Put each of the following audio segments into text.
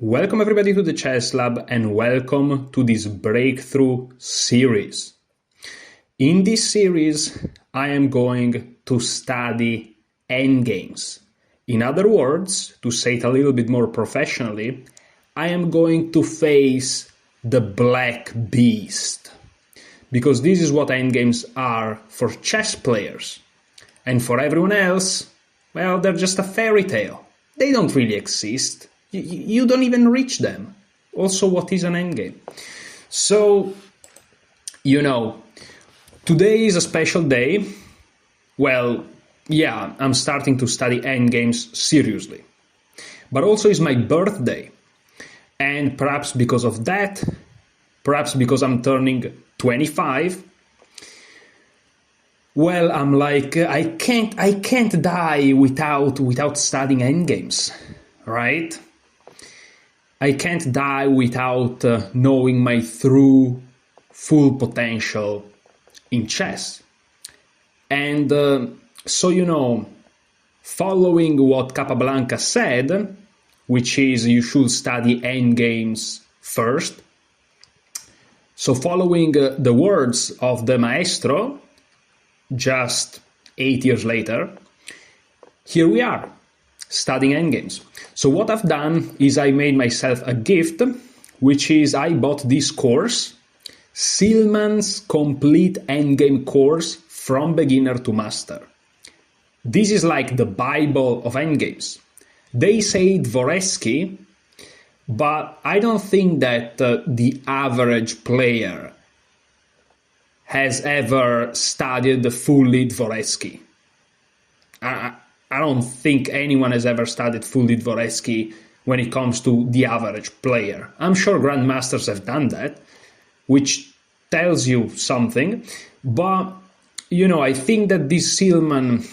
Welcome everybody to the Chess Lab and welcome to this breakthrough series. In this series, I am going to study endgames. In other words, to say it a little bit more professionally, I am going to face the black beast. Because this is what endgames are for chess players. And for everyone else, well, they're just a fairy tale. They don't really exist. You don't even reach them. Also, what is an endgame? So, today is a special day. Well, yeah, I'm starting to study endgames seriously. But also it's my birthday. And perhaps because of that, perhaps because I'm turning 25, well, I'm like, I can't die without studying endgames, right? I can't die without knowing my full potential in chess. And following what Capablanca said, which is you should study endgames first. So following the words of the maestro, just 8 years later, here we are, studying endgames. So what I've done is I made myself a gift, which is I bought this course, Silman's complete endgame course from beginner to master. This is like the Bible of endgames. They say Dvoreski, but I don't think that the average player has ever studied fully Dvoreski. I don't think anyone has ever studied fully Dvoreski when it comes to the average player. I'm sure grandmasters have done that, which tells you something. But, I think that this Silman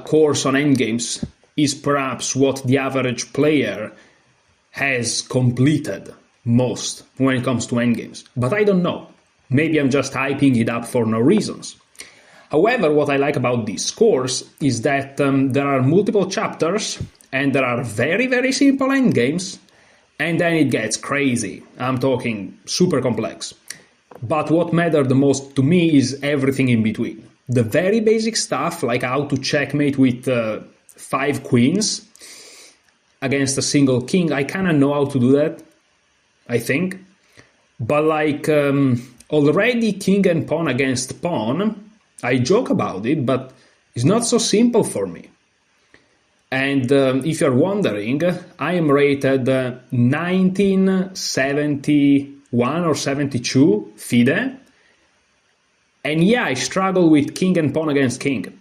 course on endgames is perhaps what the average player has completed most when it comes to endgames. But I don't know. Maybe I'm just hyping it up for no reasons. However, what I like about this course is that there are multiple chapters and there are very, very simple endgames, and then it gets crazy. I'm talking super complex. But what mattered the most to me is everything in between. The very basic stuff, like how to checkmate with 5 queens against a single king, I kind of know how to do that, I think. But already king and pawn against pawn, I joke about it, but it's not so simple for me. And if you're wondering, I am rated 1971 or 72 FIDE. And yeah, I struggle with king and pawn against king.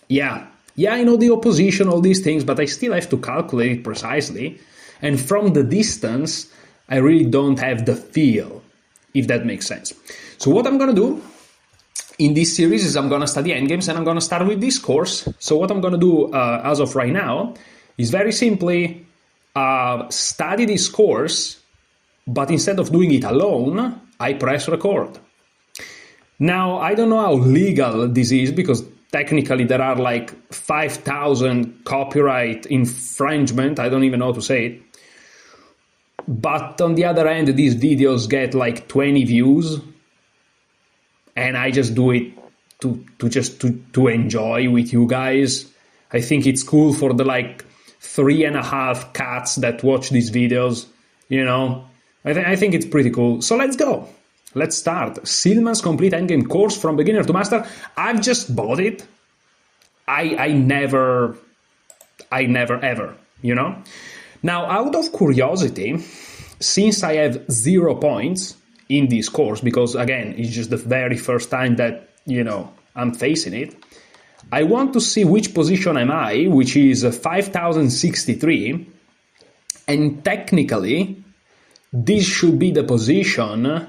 Yeah, I know the opposition, all these things, but I still have to calculate it precisely. And from the distance, I really don't have the feel, if that makes sense. So what I'm going to do in this series is I'm going to study endgames, and I'm going to start with this course. So what I'm going to do as of right now is very simply study this course, but instead of doing it alone, I press record. Now, I don't know how legal this is, because technically there are like 5,000 copyright infringement. I don't even know how to say it. But on the other hand, these videos get like 20 views. And I just do it to enjoy with you guys. I think it's cool for the 3.5 cats that watch these videos. I think it's pretty cool. So let's go. Let's start. Silman's complete endgame course from beginner to master. I've just bought it. I never ever. Now, out of curiosity, since I have 0 points in this course, because again, it's just the very first time that, I'm facing it, I want to see which position am I, which is 5063, and technically, this should be the position,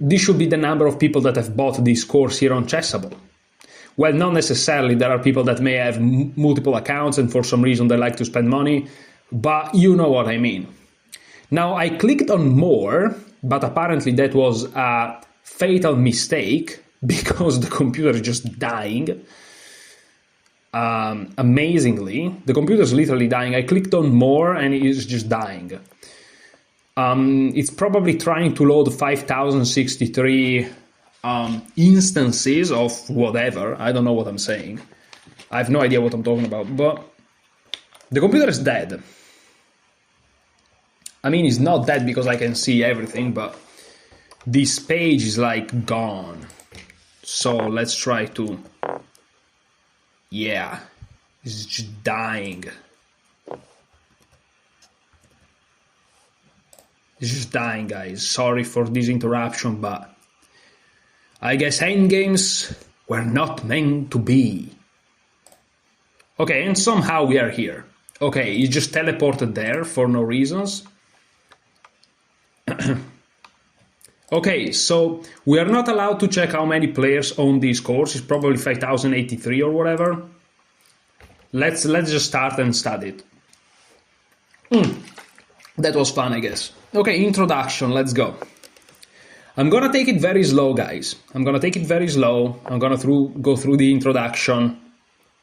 this should be the number of people that have bought this course here on Chessible. Well, not necessarily. There are people that may have multiple accounts and for some reason they like to spend money, but you know what I mean. Now, I clicked on more, but apparently that was a fatal mistake because the computer is just dying. amazingly. The computer is literally dying. I clicked on more and it is just dying. It's probably trying to load 5063 instances of whatever. I don't know what I'm saying. I have no idea what I'm talking about, but the computer is dead. I mean, it's not dead because I can see everything, but this page is like gone. So let's try to... Yeah, it's just dying. It's just dying, guys. Sorry for this interruption, but I guess endgames were not meant to be. Okay, and somehow we are here. Okay, he just teleported there for no reasons. Okay, so we are not allowed to check how many players own this course. It's probably 5083 or whatever. Let's just start and study it. That was fun, I guess. Okay, introduction, let's go. I'm gonna take it very slow, guys. I'm gonna take it very slow. I'm gonna go through the introduction.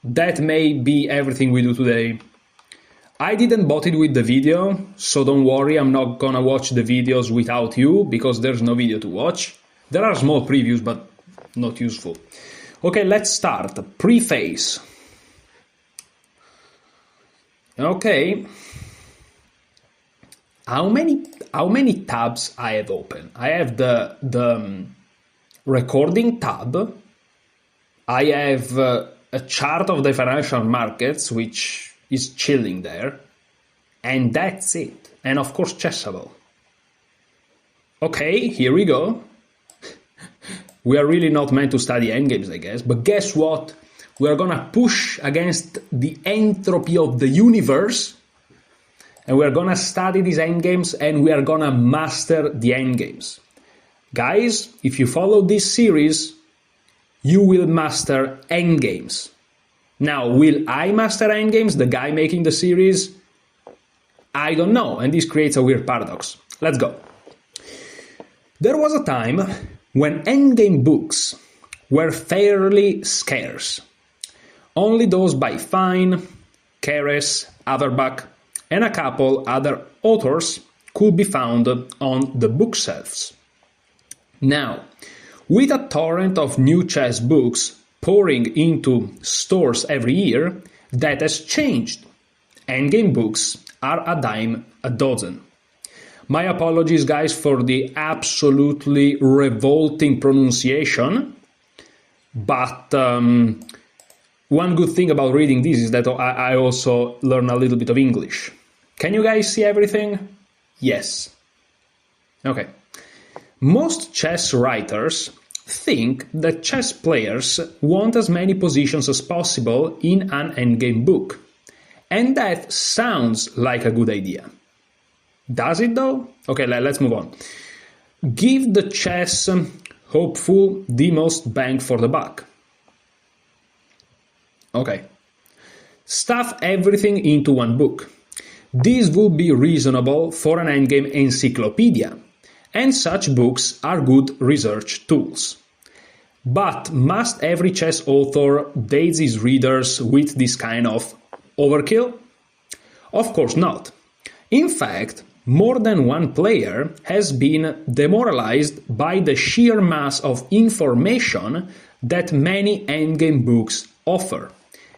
That may be everything we do today. I didn't bought it with the video, so don't worry, I'm not gonna watch the videos without you, because there's no video to watch. There are small previews, but not useful. Okay, let's start. Preface. Okay. How many tabs I have open? I have the recording tab. I have a chart of the financial markets, which is chilling there, and that's it. And of course, Chessible. Okay, here we go. We are really not meant to study endgames, I guess, but guess what? We are gonna push against the entropy of the universe, and we are gonna study these endgames, and we are gonna master the endgames. Guys, if you follow this series, you will master endgames. Now, will I master endgames, the guy making the series? I don't know, and this creates a weird paradox. Let's go. There was a time when endgame books were fairly scarce. Only those by Fine, Keres, Averbach, and a couple other authors could be found on the bookshelves. Now, with a torrent of new chess books pouring into stores every year, that has changed. Endgame books are a dime a dozen. My apologies, guys, for the absolutely revolting pronunciation, but one good thing about reading this is that I also learn a little bit of English. Can you guys see everything? Yes. Okay. Most chess writers think that chess players want as many positions as possible in an endgame book. And that sounds like a good idea. Does it though? Okay, let's move on. Give the chess hopeful the most bang for the buck. Okay. Stuff everything into one book. This would be reasonable for an endgame encyclopedia, and such books are good research tools. But must every chess author daze his readers with this kind of overkill? Of course not. In fact, more than one player has been demoralized by the sheer mass of information that many endgame books offer.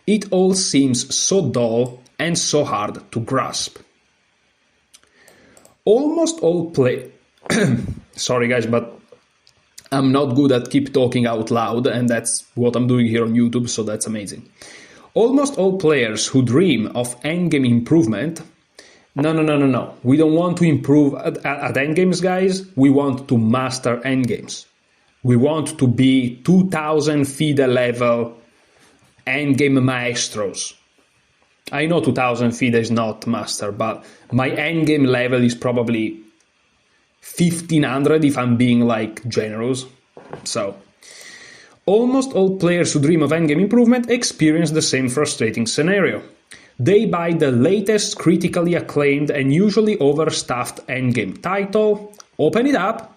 It all seems so dull and so hard to grasp. Almost all Sorry guys, but I'm not good at keep talking out loud, and that's what I'm doing here on YouTube, so that's amazing. Almost all players who dream of endgame improvement... No. We don't want to improve at endgames, guys. We want to master endgames. We want to be 2000 FIDE level endgame maestros. I know 2000 FIDE is not master, but my endgame level is probably 1500 if I'm being like generous. So, almost all players who dream of endgame improvement experience the same frustrating scenario. They buy the latest critically acclaimed and usually overstuffed endgame title, open it up,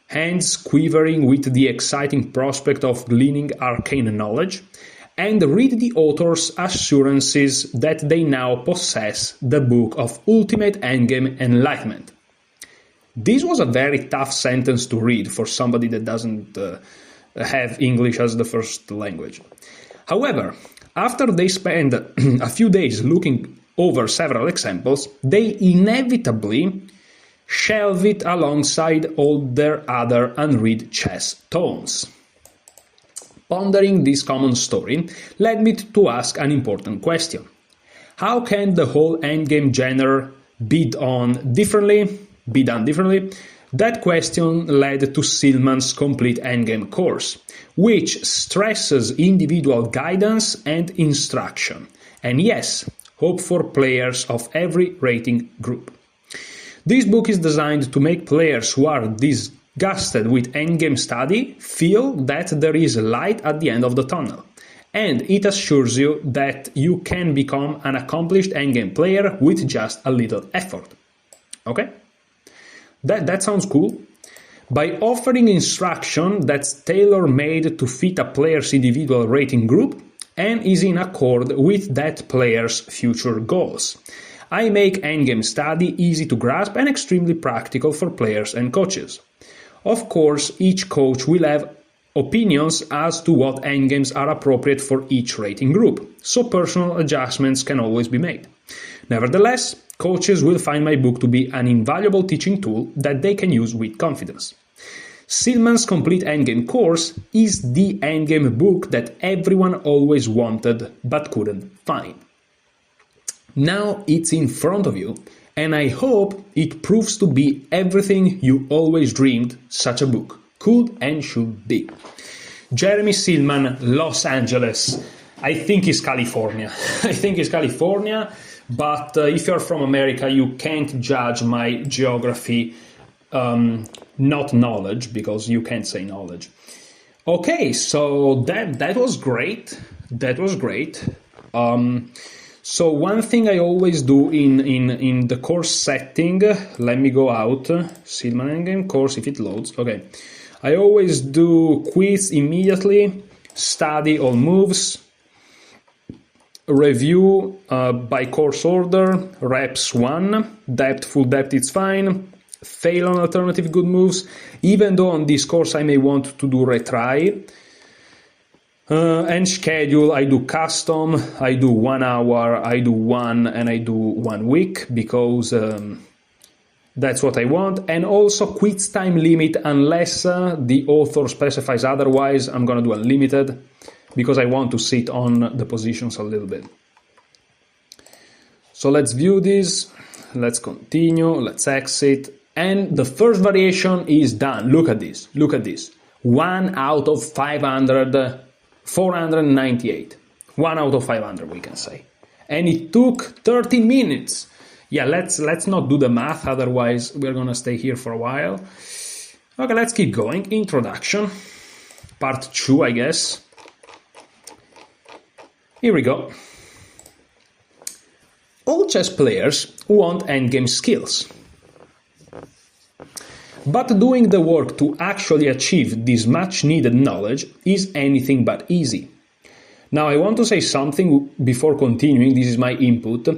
hands quivering with the exciting prospect of gleaning arcane knowledge, and read the author's assurances that they now possess the book of ultimate endgame enlightenment. This was a very tough sentence to read for somebody that doesn't have English as the first language. However, after they spend a few days looking over several examples, they inevitably shelve it alongside all their other unread chess tomes. Pondering this common story led me to ask an important question. How can the whole endgame genre be done differently? That question led to Silman's complete endgame course, which stresses individual guidance and instruction, and yes, hope for players of every rating group. This book is designed to make players who are disgusted with endgame study feel that there is light at the end of the tunnel, and it assures you that you can become an accomplished endgame player with just a little effort. Okay? That sounds cool. By offering instruction that's tailor-made to fit a player's individual rating group and is in accord with that player's future goals, I make endgame study easy to grasp and extremely practical for players and coaches. Of course, each coach will have opinions as to what endgames are appropriate for each rating group, so personal adjustments can always be made. Nevertheless, coaches will find my book to be an invaluable teaching tool that they can use with confidence. Silman's Complete Endgame course is the endgame book that everyone always wanted but couldn't find. Now it's in front of you, and I hope it proves to be everything you always dreamed such a book could and should be. Jeremy Silman, Los Angeles. I think it's California. But if you're from America, you can't judge my geography, not knowledge, because you can't say knowledge. Okay, so that was great. So one thing I always do in the course setting, let me go out, Silman Endgame course, if it loads, okay. I always do quiz immediately, study all moves, review by course order, reps 1, depth, full depth, it's fine, fail on alternative good moves, even though on this course I may want to do retry. And schedule, I do custom, I do 1 hour, I do 1, and I do 1 week, because that's what I want. And also quiz time limit, unless the author specifies otherwise, I'm going to do unlimited, because I want to sit on the positions a little bit. So let's view this, let's continue, let's exit, and the first variation is done. Look at this. 1 out of 500, 498. 1 out of 500, we can say. And it took 30 minutes. Yeah, let's not do the math, otherwise we're gonna stay here for a while. Okay, let's keep going. Introduction, part 2, I guess. Here we go. All chess players want endgame skills. But doing the work to actually achieve this much needed knowledge is anything but easy. Now I want to say something before continuing, this is my input.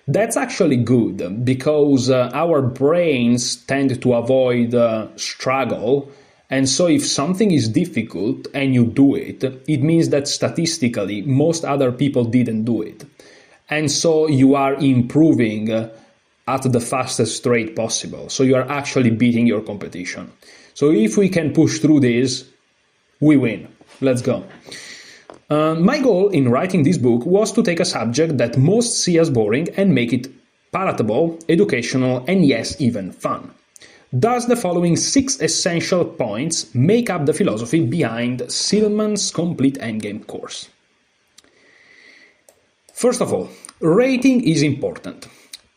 That's actually good, because our brains tend to avoid struggle, and so if something is difficult and you do it, it means that statistically most other people didn't do it. And so you are improving at the fastest rate possible. So you are actually beating your competition. So if we can push through this, we win. Let's go. My goal in writing this book was to take a subject that most see as boring and make it palatable, educational, and yes, even fun. Thus, the following 6 essential points make up the philosophy behind Silman's Complete Endgame course. First of all, rating is important.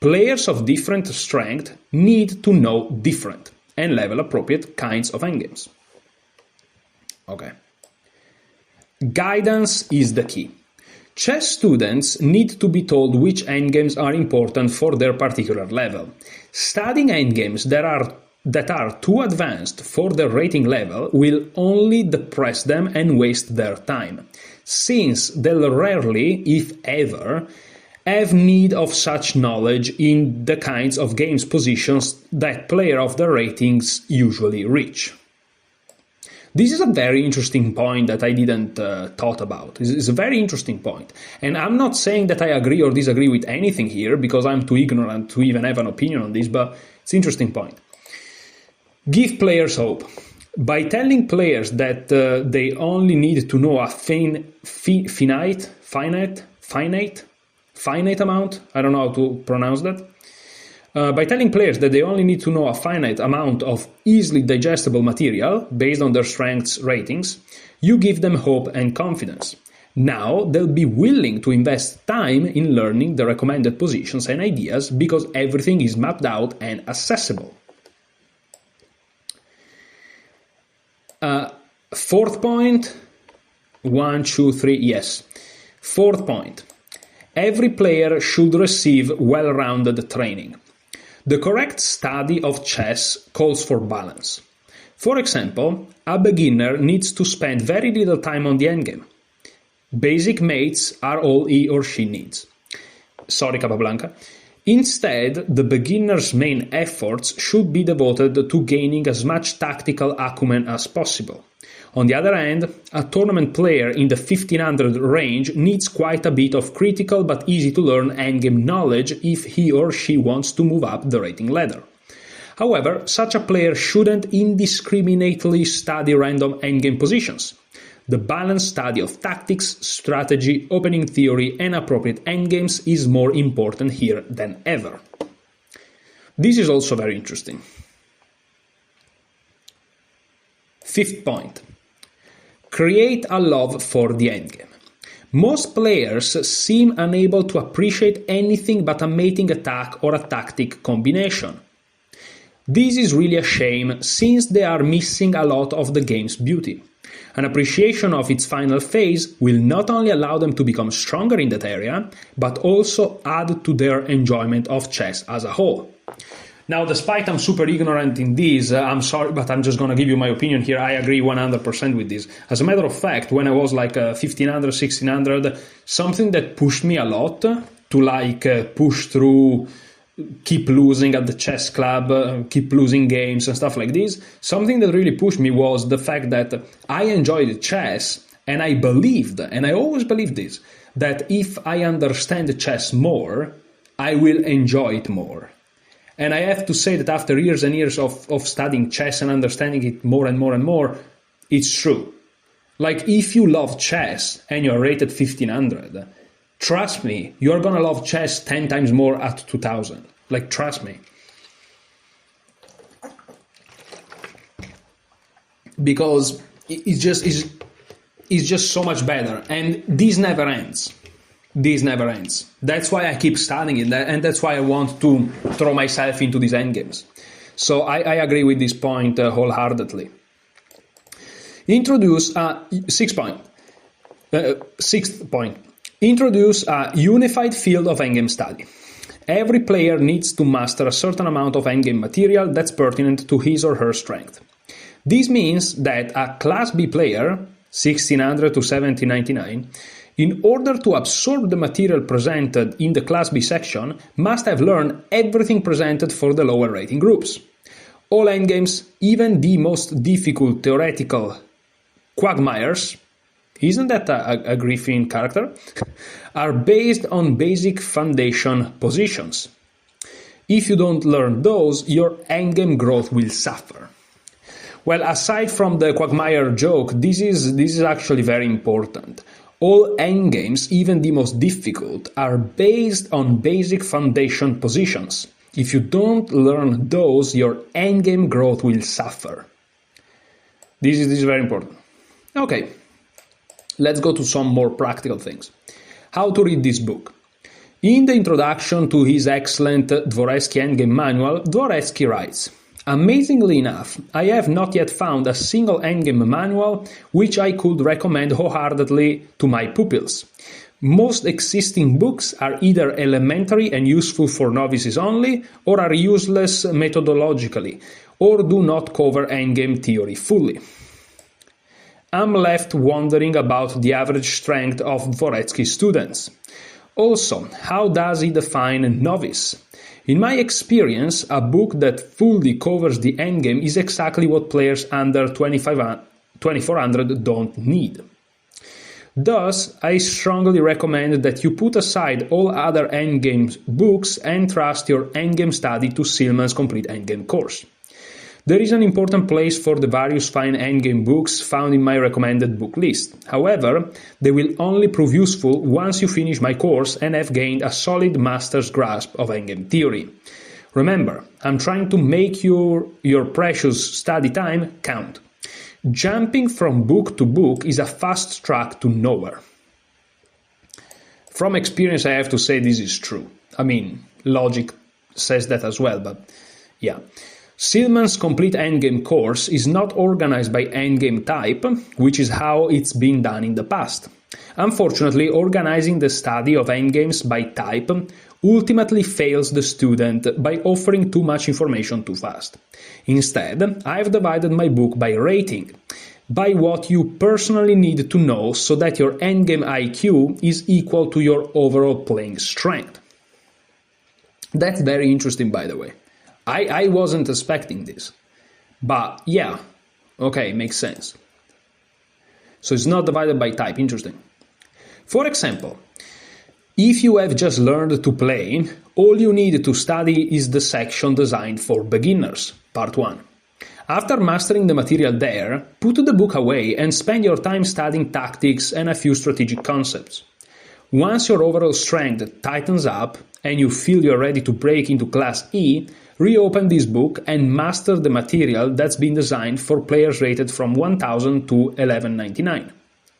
Players of different strength need to know different and level appropriate kinds of endgames. Okay. Guidance is the key. Chess students need to be told which endgames are important for their particular level. Studying endgames that are too advanced for their rating level will only depress them and waste their time. since they'll rarely, if ever, have need of such knowledge in the kinds of games positions that player of the ratings usually reach. This is a very interesting point that I didn't thought about. It's a very interesting point. And I'm not saying that I agree or disagree with anything here, because I'm too ignorant to even have an opinion on this, but it's an interesting point. Give players hope. By telling players that they only need to know a finite amount, I don't know how to pronounce that. By telling players that they only need to know a finite amount of easily digestible material based on their strengths ratings, you give them hope and confidence. Now they'll be willing to invest time in learning the recommended positions and ideas because everything is mapped out and accessible. Fourth point, 1, 2, 3, yes. Fourth point, every player should receive well-rounded training. The correct study of chess calls for balance. For example, a beginner needs to spend very little time on the endgame. Basic mates are all he or she needs. Sorry, Capablanca. Instead, the beginner's main efforts should be devoted to gaining as much tactical acumen as possible. On the other hand, a tournament player in the 1500 range needs quite a bit of critical but easy to learn endgame knowledge if he or she wants to move up the rating ladder. However, such a player shouldn't indiscriminately study random endgame positions. The balanced study of tactics, strategy, opening theory, and appropriate endgames is more important here than ever. This is also very interesting. Fifth point. Create a love for the endgame. Most players seem unable to appreciate anything but a mating attack or a tactic combination. This is really a shame, since they are missing a lot of the game's beauty. An appreciation of its final phase will not only allow them to become stronger in that area, but also add to their enjoyment of chess as a whole. Now, despite I'm super ignorant in this, I'm sorry, but I'm just going to give you my opinion here. I agree 100% with this. As a matter of fact, when I was like 1500, 1600, something that pushed me a lot to push through, keep losing at the chess club, keep losing games and stuff like this, something that really pushed me was the fact that I enjoyed chess, and I believed, and I always believed this, that if I understand chess more, I will enjoy it more. And I have to say that after years and years of studying chess and understanding it more and more and more, it's true. Like, if you love chess and you're rated 1500, trust me, you're gonna love chess 10 times more at 2000. Like, trust me. Because it's just so much better. And this never ends. This never ends. That's why I keep studying it, and that's why I want to throw myself into these endgames. So I agree with this point wholeheartedly. Sixth point. Introduce a unified field of endgame study. Every player needs to master a certain amount of endgame material that's pertinent to his or her strength. This means that a Class B player, 1600 to 1799, in order to absorb the material presented in the Class B section, must have learned everything presented for the lower rating groups. All endgames, even the most difficult theoretical quagmires, isn't that a Griffin character? Are based on basic foundation positions. If you don't learn those, your endgame growth will suffer. Well, aside from the quagmire joke, this is actually very important. All endgames, even the most difficult, are based on basic foundation positions. If you don't learn those, your endgame growth will suffer. This is very important. Okay, let's go to some more practical things. How to read this book. In the introduction to his excellent Dvoretsky Endgame Manual, Dvoretsky writes, "Amazingly enough, I have not yet found a single endgame manual which I could recommend wholeheartedly to my pupils. Most existing books are either elementary and useful for novices only, or are useless methodologically, or do not cover endgame theory fully." I'm left wondering about the average strength of Dvoretsky's students. Also, how does he define novice? In my experience, a book that fully covers the endgame is exactly what players under 2400 don't need. Thus, I strongly recommend that you put aside all other endgame books and trust your endgame study to Silman's complete endgame course. There is an important place for the various fine endgame books found in my recommended book list. However, they will only prove useful once you finish my course and have gained a solid master's grasp of endgame theory. Remember, I'm trying to make your precious study time count. Jumping from book to book is a fast track to nowhere. From experience, I have to say this is true. I mean, logic says that as well, but yeah. Silman's complete endgame course is not organized by endgame type, which is how it's been done in the past. Unfortunately, organizing the study of endgames by type ultimately fails the student by offering too much information too fast. Instead, I've divided my book by rating, by what you personally need to know so that your endgame IQ is equal to your overall playing strength. That's very interesting, by the way. I wasn't expecting this. But yeah, okay, makes sense. So it's not divided by type, interesting. For example, if you have just learned to play, all you need to study is the section designed for beginners, part 1. After mastering the material there, put the book away and spend your time studying tactics and a few strategic concepts. Once your overall strength tightens up and you feel you're ready to break into Class E, reopen this book and master the material that's been designed for players rated from 1000 to 1199,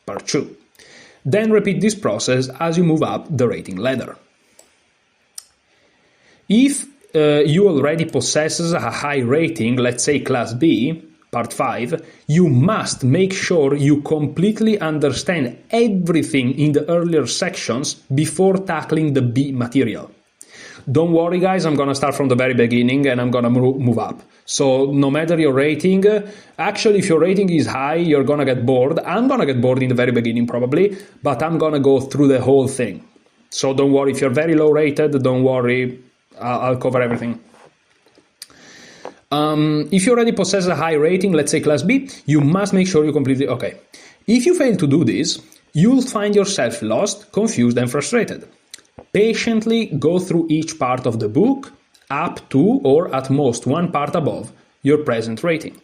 part 2. Then repeat this process as you move up the rating ladder. If you already possess a high rating, let's say Class B, part 5, you must make sure you completely understand everything in the earlier sections before tackling the B material. Don't worry guys, I'm gonna start from the very beginning and I'm gonna move up. So no matter your rating, actually if your rating is high, you're gonna get bored. I'm gonna get bored in the very beginning probably, but I'm gonna go through the whole thing. So don't worry, if you're very low rated, don't worry, I'll cover everything. If you already possess a high rating, let's say Class B, you must make sure you completely... Okay. If you fail to do this, you'll find yourself lost, confused and frustrated. Patiently go through each part of the book, up to or at most one part above your present rating.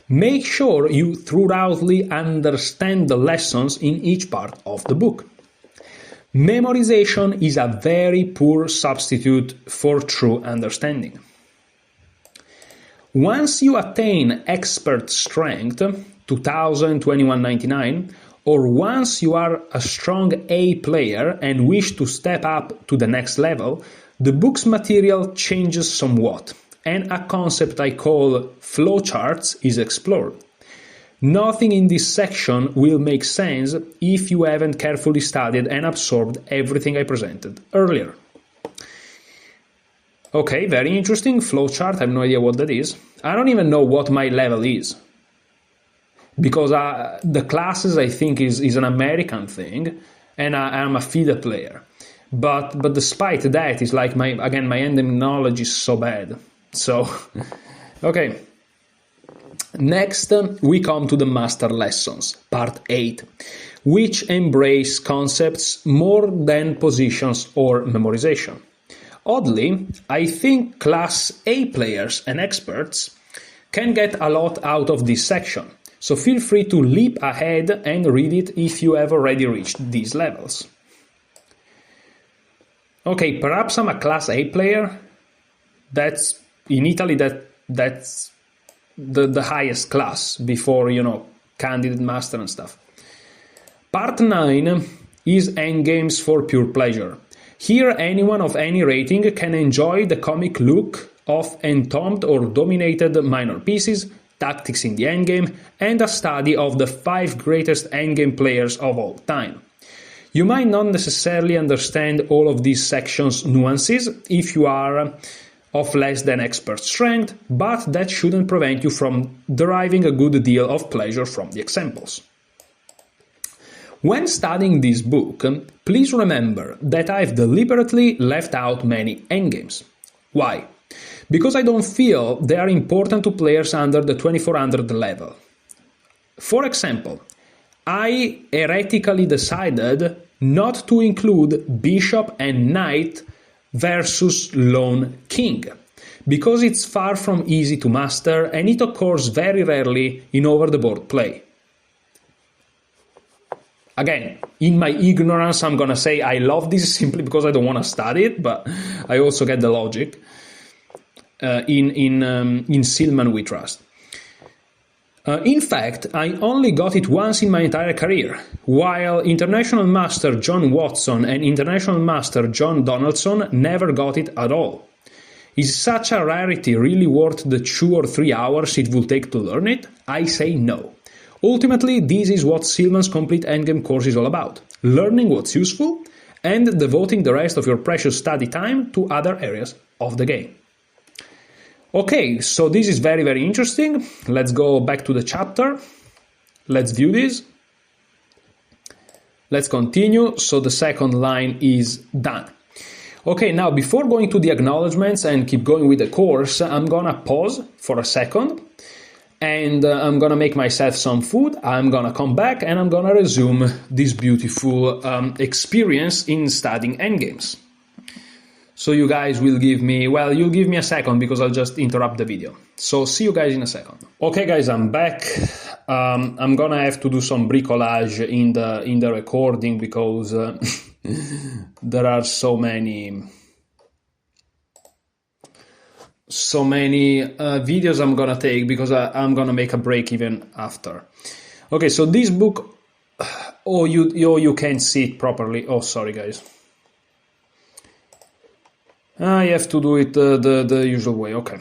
Make sure you thoroughly understand the lessons in each part of the book. Memorization is a very poor substitute for true understanding. Once you attain expert strength, 2000, 2199, or once you are a strong A player and wish to step up to the next level, the book's material changes somewhat, and a concept I call flowcharts is explored. Nothing in this section will make sense if you haven't carefully studied and absorbed everything I presented earlier. Okay, very interesting. Flowchart, I have no idea what that is. I don't even know what my level is. Because the classes, I think, is an American thing, and I'm a FIDE player. But despite that, it's like my endgame knowledge is so bad. So, okay. Next, we come to the master lessons, part 8, which embrace concepts more than positions or memorization. Oddly, I think Class A players and experts can get a lot out of this section. So feel free to leap ahead and read it if you have already reached these levels. Okay, perhaps I'm a Class A player. That's in Italy. That's the highest class before candidate master and stuff. Part 9 is endgames for pure pleasure. Here, anyone of any rating can enjoy the comic look of entombed or dominated minor pieces, tactics in the endgame, and a study of the 5 greatest endgame players of all time. You might not necessarily understand all of these sections' nuances if you are of less than expert strength, but that shouldn't prevent you from deriving a good deal of pleasure from the examples. When studying this book, please remember that I've deliberately left out many endgames. Why? Because I don't feel they are important to players under the 2400 level. For example, I heretically decided not to include Bishop and Knight versus Lone King, because it's far from easy to master and it occurs very rarely in over-the-board play. Again, in my ignorance, I'm gonna say I love this simply because I don't want to study it, but I also get the logic. In Silman we trust. In fact, I only got it once in my entire career, while International Master John Watson and International Master John Donaldson never got it at all. Is such a rarity really worth the 2 or 3 hours it will take to learn it? I say no. Ultimately, this is what Silman's Complete Endgame course is all about: learning what's useful and devoting the rest of your precious study time to other areas of the game. Okay, so this is very, very interesting. Let's go back to the chapter. Let's view this. Let's continue. So the second line is done. Okay, now before going to the acknowledgements and keep going with the course, I'm gonna pause for a second and I'm gonna make myself some food. I'm gonna come back and I'm gonna resume this beautiful experience in studying endgames. So you guys will give me, well, you'll give me a second because I'll just interrupt the video. So see you guys in a second. Okay guys, I'm back. I'm gonna have to do some bricolage in the recording because there are so many videos I'm gonna take because I'm gonna make a break even after. Okay, so this book, you can't see it properly. Oh, sorry guys. I have to do it the usual way, okay.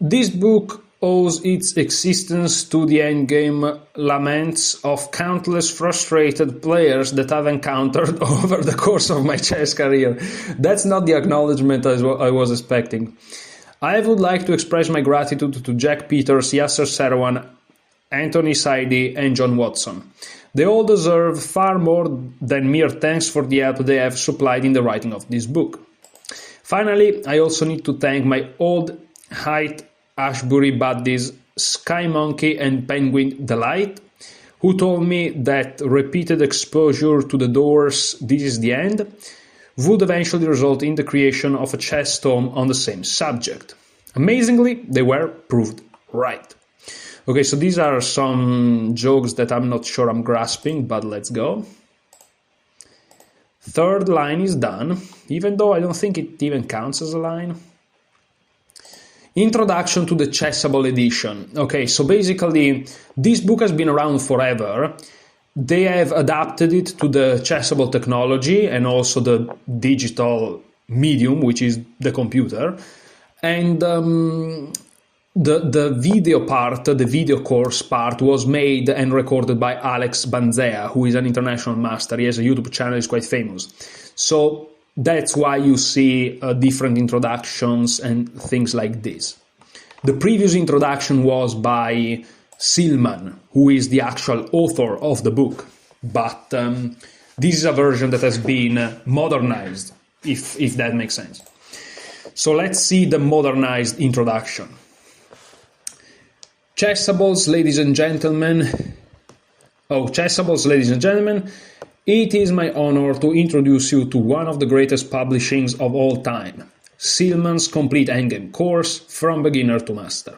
This book owes its existence to the endgame laments of countless frustrated players that I've encountered over the course of my chess career. That's not the acknowledgement I was expecting. I would like to express my gratitude to Jack Peters, Yasser Seirawan, Anthony Saidi, and John Watson. They all deserve far more than mere thanks for the help they have supplied in the writing of this book. Finally, I also need to thank my old Haight-Ashbury buddies Sky Monkey and Penguin Delight, who told me that repeated exposure to the doors "This is the end" would eventually result in the creation of a chess tome on the same subject. Amazingly, they were proved right. Okay, so these are some jokes that I'm not sure I'm grasping, but let's go. Third line is done, even though I don't think it even counts as a line. Introduction to the Chessible edition. Okay, so basically, this book has been around forever. They have adapted it to the Chessible technology and also the digital medium, which is the computer. And the video part, the video course part, was made and recorded by Alex Banzea, who is an international master. He has a YouTube channel, he's quite famous. So that's why you see different introductions and things like this. The previous introduction was by Silman, who is the actual author of the book. But this is a version that has been modernized, if that makes sense. So let's see the modernized introduction. Chessibles, ladies and gentlemen. Chessibles, ladies and gentlemen. It is my honor to introduce you to one of the greatest publishings of all time, Silman's Complete Endgame course from beginner to master.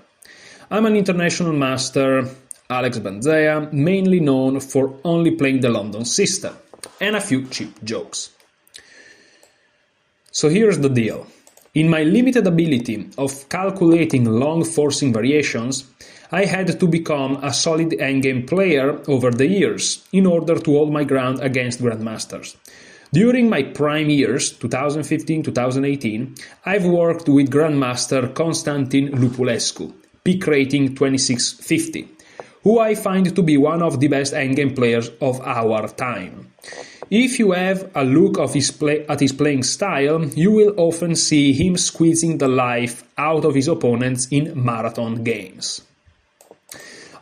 I'm an international master, Alex Banzea, mainly known for only playing the London system, and a few cheap jokes. So here's the deal. In my limited ability of calculating long forcing variations, I had to become a solid endgame player over the years in order to hold my ground against grandmasters. During my prime years, 2015-2018, I've worked with Grandmaster Constantin Lupulescu, peak rating 2650, who I find to be one of the best endgame players of our time. If you have a look at his playing style, you will often see him squeezing the life out of his opponents in marathon games.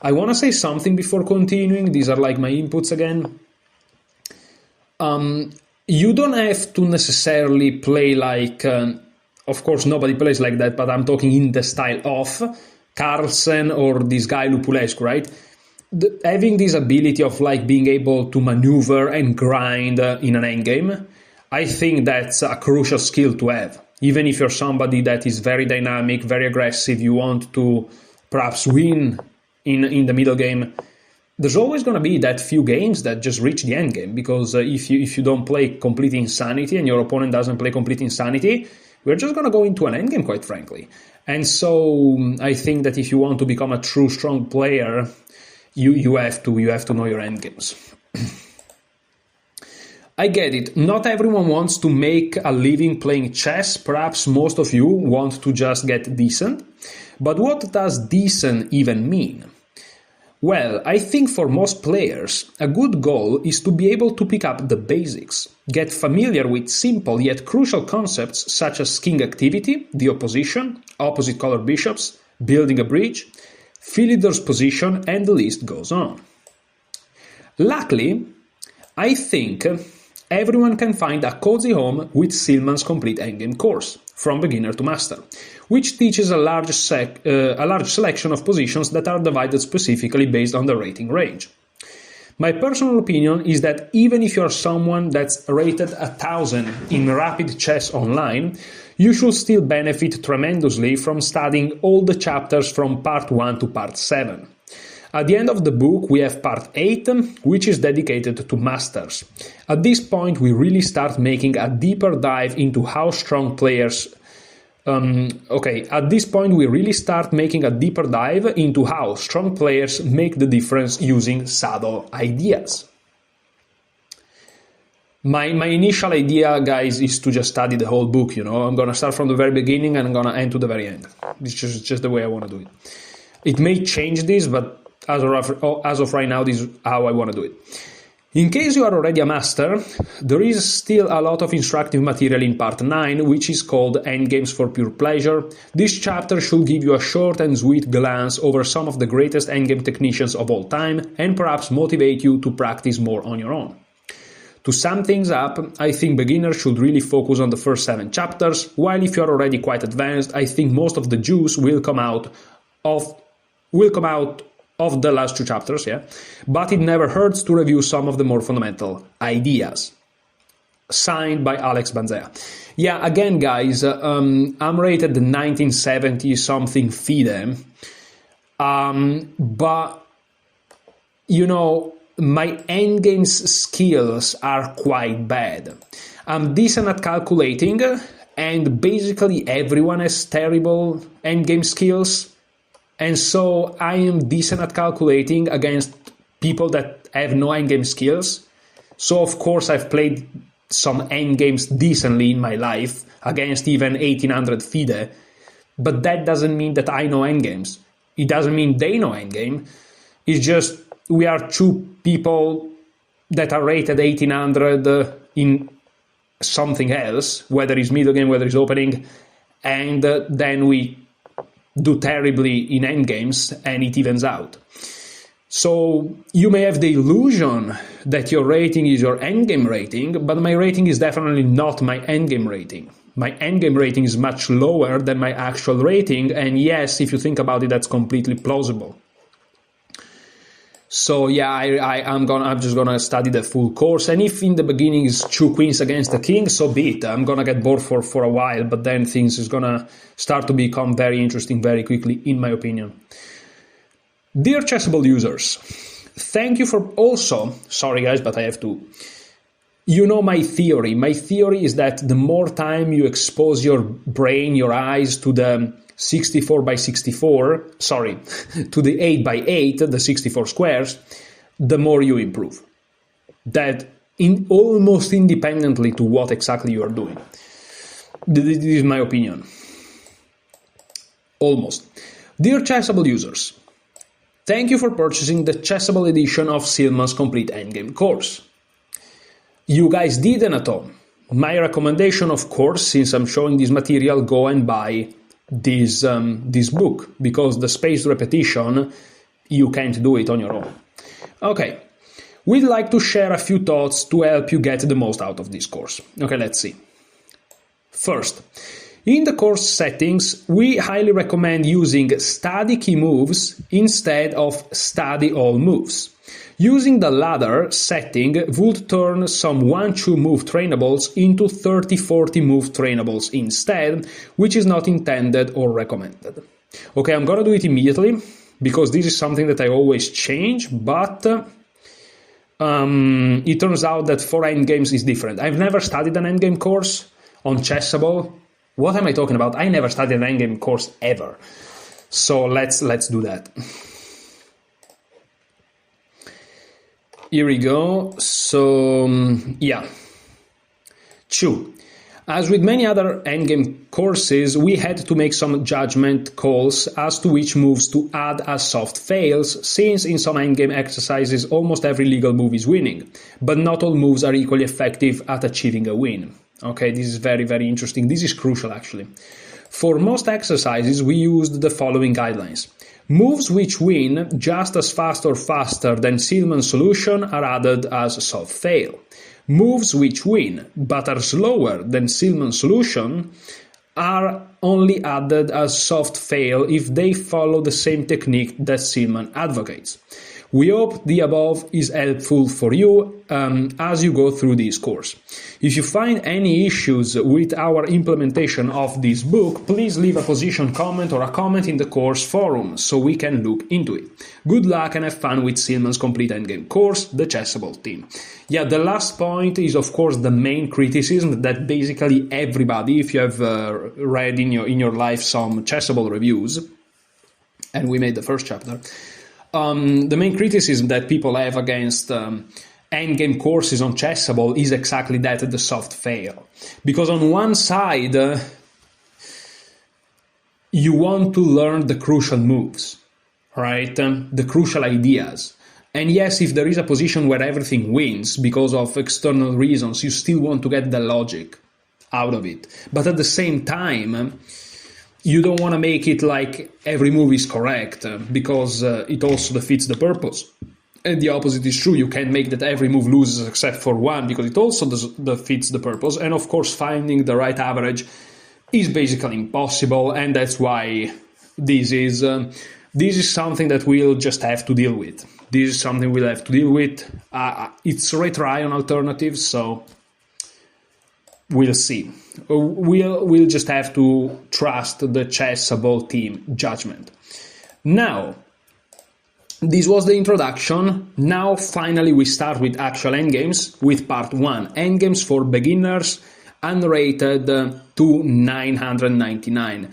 I want to say something before continuing. These are like my inputs again. You don't have to necessarily play like, of course, nobody plays like that, but I'm talking in the style of Carlsen or this guy Lupulescu, right? Having this ability of like being able to maneuver and grind in an endgame, I think that's a crucial skill to have. Even if you're somebody that is very dynamic, very aggressive, you want to perhaps win in the middle game, there's always going to be that few games that just reach the end game, because if you don't play complete insanity and your opponent doesn't play complete insanity, we're just going to go into an end game, quite frankly. And so I think that if you want to become a true strong player, you have to know your end games. I get it. Not everyone wants to make a living playing chess. Perhaps most of you want to just get decent. But what does decent even mean? Well, I think for most players, a good goal is to be able to pick up the basics, get familiar with simple yet crucial concepts such as king activity, the opposition, opposite color bishops, building a bridge, Philidor's position, and the list goes on. Luckily, I think everyone can find a cozy home with Silman's complete endgame course, from beginner to master, which teaches a large selection of positions that are divided specifically based on the rating range. My personal opinion is that even if you're someone that's rated 1000 in Rapid Chess Online, you should still benefit tremendously from studying all the chapters from part 1 to part 7. At the end of the book, we have part 8, which is dedicated to masters. At this point, we really start making a deeper dive into how strong players... At this point, we really start making a deeper dive into how strong players make the difference using subtle ideas. My initial idea, guys, is to just study the whole book, I'm going to start from the very beginning and I'm going to end to the very end. It's just the way I want to do it. It may change this, but as of right now, this is how I want to do it. In case you are already a master, there is still a lot of instructive material in part 9, which is called Endgames for Pure Pleasure. This chapter should give you a short and sweet glance over some of the greatest endgame technicians of all time and perhaps motivate you to practice more on your own. To sum things up, I think beginners should really focus on the first 7 chapters, while if you are already quite advanced, I think most of the juice will come out of the last 2 chapters, but it never hurts to review some of the more fundamental ideas. Signed by Alex Banzea. Yeah, again, guys, I'm rated 1970-something FIDE, but, my endgames skills are quite bad. I'm decent at calculating, and basically everyone has terrible endgame skills. And so I am decent at calculating against people that have no endgame skills. So of course I've played some endgames decently in my life against even 1800 FIDE. But that doesn't mean that I know endgames. It doesn't mean they know endgame. It's just we are 2 people that are rated 1800 in something else, whether it's middle game, whether it's opening, and then we do terribly in endgames and it evens out. So you may have the illusion that your rating is your endgame rating, but my rating is definitely not my endgame rating. My endgame rating is much lower than my actual rating, and yes, if you think about it, that's completely plausible. So yeah, I'm just gonna study the full course, and if in the beginning is 2 queens against a king, so be it. I'm gonna get bored for a while, but then things is gonna start to become very interesting very quickly, in my opinion. Dear Chessible users, thank you for also, sorry guys, but I have to, my theory. My theory is that the more time you expose your brain, your eyes to the 64 by 64, to the 8 by 8, the 64 squares, the more you improve. That almost independently to what exactly you are doing. This is my opinion. Almost. Dear Chessible users, thank you for purchasing the Chessible edition of Silman's complete endgame course. You guys did an atom. My recommendation, of course, since I'm showing this material, go and buy this book, because the spaced repetition you can't do it on your own. Okay, we'd like to share a few thoughts to help you get the most out of this course. Okay, let's see. First, in the course settings, we highly recommend using study key moves instead of study all moves. Using the latter setting would turn some 1-2 move trainables into 30-40 move trainables instead, which is not intended or recommended. Okay, I'm gonna do it immediately, because this is something that I always change, but it turns out that for endgames is different. I've never studied an endgame course on Chessible. What am I talking about? I never studied an endgame course ever. So let's do that. Here we go. So, yeah. 2. As with many other endgame courses, we had to make some judgment calls as to which moves to add as soft fails, since in some endgame exercises almost every legal move is winning, but not all moves are equally effective at achieving a win. Okay, this is very, very interesting. This is crucial, actually. For most exercises, we used the following guidelines. Moves which win just as fast or faster than Silman's solution are added as soft fail. Moves which win but are slower than Silman's solution are only added as soft fail if they follow the same technique that Silman advocates. We hope the above is helpful for you as you go through this course. If you find any issues with our implementation of this book, please leave a position comment or a comment in the course forum so we can look into it. Good luck and have fun with Silman's complete endgame course, the Chessible team. Yeah, the last point is of course the main criticism that basically everybody, if you have read in your life some Chessible reviews, and we made the first chapter, the main criticism that people have against endgame courses on Chessible is exactly that, the soft fail. Because on one side, you want to learn the crucial moves, right? The crucial ideas. And yes, if there is a position where everything wins because of external reasons, you still want to get the logic out of it. But at the same time, you don't want to make it like every move is correct, because it also defeats the purpose. And the opposite is true. You can't make that every move loses except for one, because it also defeats the purpose. And of course, finding the right average is basically impossible, and that's why this is something that we'll just have to deal with. This is something we'll have to deal with. It's retry on alternatives, so we'll see. We'll just have to trust the Chessible team judgment. Now, this was the introduction. Now, finally, we start with actual endgames with part 1. Endgames for beginners, unrated to 999.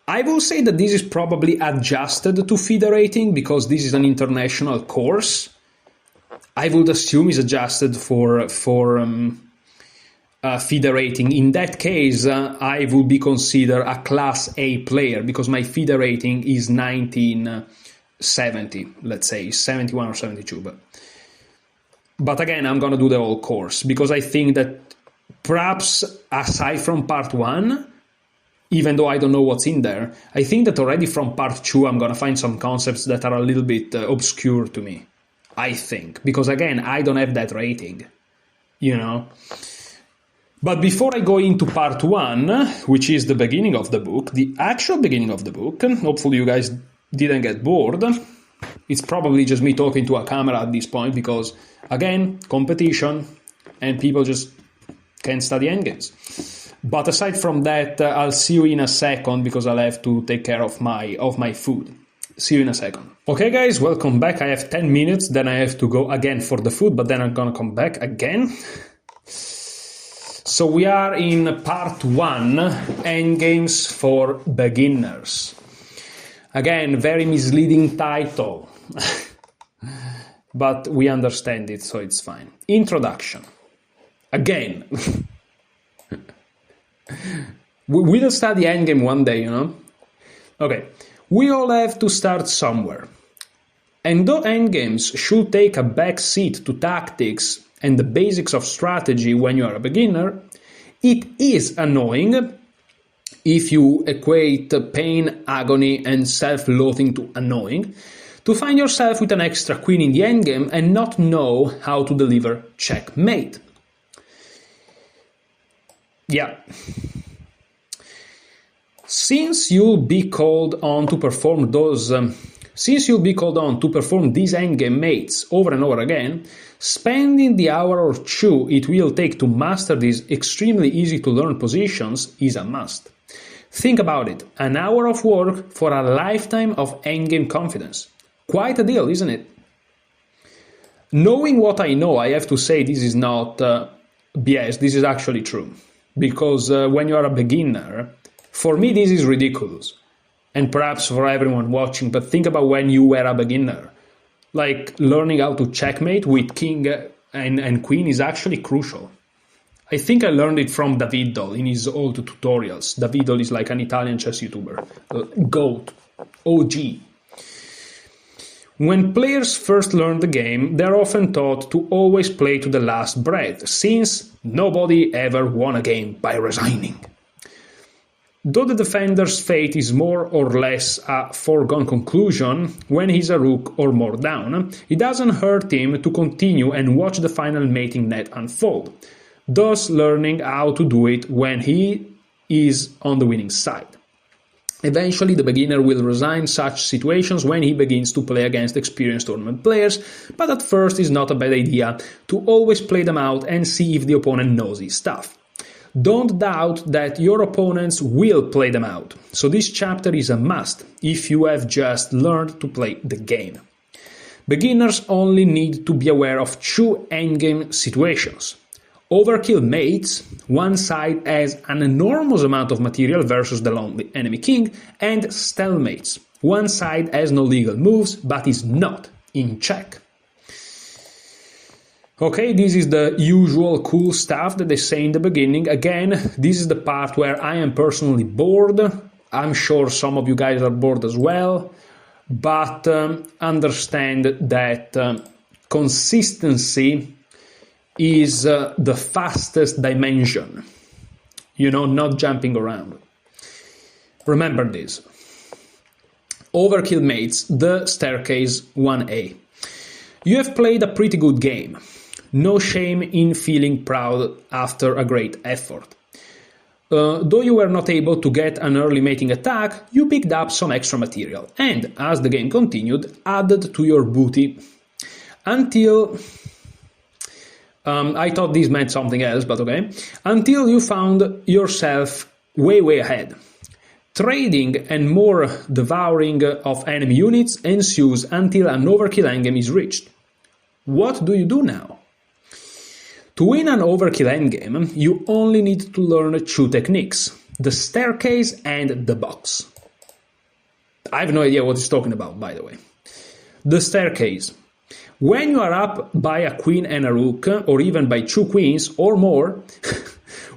I will say that this is probably adjusted to FIDE rating because this is an international course. I would assume it's adjusted for FIDE rating. In that case, I would be considered a Class A player because my FIDE rating is 1970, let's say, 71 or 72. But again, I'm going to do the whole course because I think that perhaps aside from part 1, even though I don't know what's in there, I think that already from part 2 I'm going to find some concepts that are a little bit obscure to me. I think. Because again, I don't have that rating. You know? But before I go into part 1, which is the beginning of the book, the actual beginning of the book, hopefully you guys didn't get bored. It's probably just me talking to a camera at this point because, again, competition, and people just can't study endgames. But aside from that, I'll see you in a second because I'll have to take care of my food. See you in a second. Okay, guys, welcome back. I have 10 minutes, then I have to go again for the food, but then I'm gonna come back again. So we are in part 1, Endgames for Beginners. Again, very misleading title, but we understand it, so it's fine. Introduction. Again. We'll study Endgame one day, you know? Okay. We all have to start somewhere. And though endgames should take a back seat to tactics and the basics of strategy when you are a beginner, it is annoying if you equate pain, agony, and self-loathing to annoying, to find yourself with an extra queen in the endgame and not know how to deliver checkmate. Yeah. Since you'll be called on to perform these endgame mates over and over again, spending the hour or two it will take to master these extremely easy to learn positions is a must. Think about it, an hour of work for a lifetime of endgame confidence. Quite a deal, isn't it? Knowing what I know, I have to say this is not BS, this is actually true. Because when you are a beginner, for me this is ridiculous. And perhaps for everyone watching, but think about when you were a beginner. Like, learning how to checkmate with king and queen is actually crucial. I think I learned it from Davido in his old tutorials. Davido is like an Italian chess YouTuber. GOAT. OG. When players first learn the game, they're often taught to always play to the last breath, since nobody ever won a game by resigning. Though the defender's fate is more or less a foregone conclusion when he's a rook or more down, it doesn't hurt him to continue and watch the final mating net unfold, thus learning how to do it when he is on the winning side. Eventually, the beginner will resign such situations when he begins to play against experienced tournament players, but at first it's not a bad idea to always play them out and see if the opponent knows his stuff. Don't doubt that your opponents will play them out, so this chapter is a must if you have just learned to play the game. Beginners only need to be aware of two endgame situations. Overkill mates, one side has an enormous amount of material versus the lonely enemy king, and stalemates, one side has no legal moves but is not in check. Okay, this is the usual cool stuff that they say in the beginning. Again, this is the part where I am personally bored. I'm sure some of you guys are bored as well, but understand that consistency is the fastest dimension, not jumping around. Remember this. Overkill mates, the staircase 1A. You have played a pretty good game. No shame in feeling proud after a great effort. Though you were not able to get an early mating attack, you picked up some extra material and, as the game continued, added to your booty until... I thought this meant something else, but okay. Until you found yourself way ahead. Trading and more devouring of enemy units ensues until an overkill endgame is reached. What do you do now? To win an overkill endgame, you only need to learn two techniques, the staircase and the box. I have no idea what he's talking about, by the way. The staircase. When you are up by a queen and a rook, or even by two queens or more,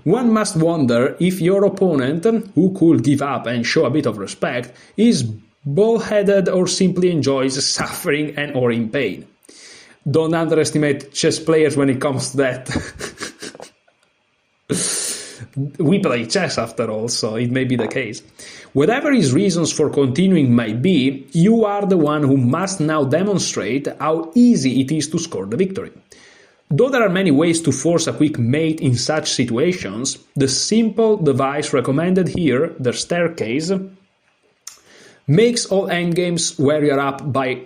one must wonder if your opponent, who could give up and show a bit of respect, is bullheaded or simply enjoys suffering and or in pain. Don't underestimate chess players when it comes to that. We play chess after all, so it may be the case. Whatever his reasons for continuing might be, you are the one who must now demonstrate how easy it is to score the victory. Though there are many ways to force a quick mate in such situations, the simple device recommended here, the staircase, makes all endgames where you are up by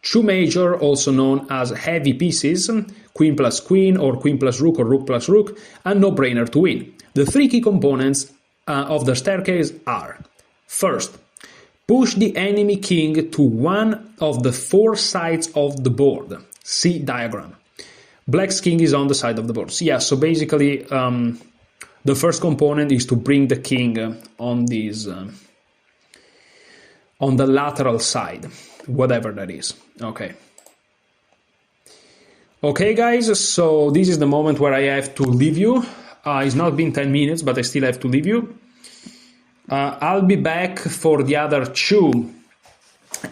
two major, also known as heavy pieces, queen plus queen or queen plus rook or rook plus rook, a no-brainer to win. The three key components of the staircase are: first, push the enemy king to one of the four sides of the board. See diagram. Black's king is on the side of the board. Yeah, so basically the first component is to bring the king on this on the lateral side, whatever that is. Okay guys, so this is the moment where I have to leave you. It's not been 10 minutes, but I still have to leave you. I'll be back for the other two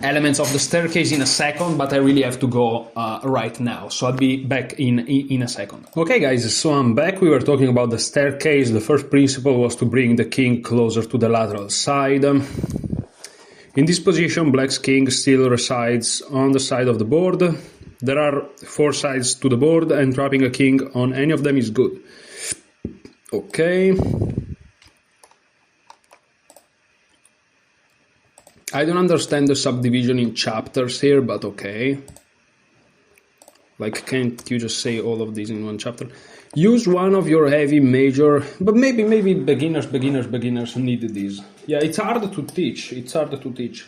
elements of the staircase in a second, but I really have to go right now, so I'll be back in a second. Okay guys, so I'm back. We were talking about the staircase. The first principle was to bring the king closer to the lateral side. In this position, black's king still resides on the side of the board. There are 4 sides to the board, and trapping a king on any of them is good. Okay. I don't understand the subdivision in chapters here, but okay. Like, can't you just say all of these in one chapter? Use one of your heavy major, but maybe beginners need this. Yeah, it's hard to teach. It's hard to teach.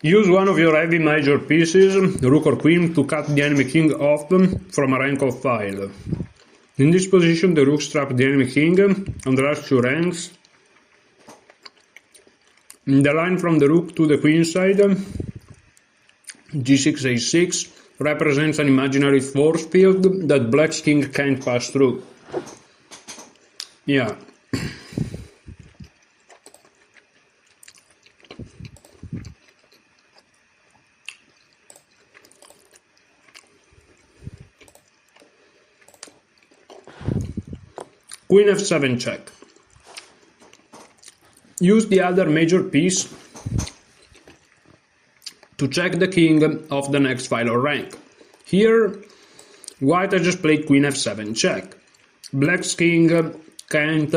Use one of your heavy major pieces, rook or queen, to cut the enemy king off from a rank or file. In this position, the rook traps the enemy king on the last 2 ranks. In the line from the rook to the queen side, g6, a6 represents an imaginary force field that black's king can't pass through. Yeah. Queen f7 check. Use the other major piece to check the king of the next file or rank. Here, white has just played queen f7 check. Black's king can't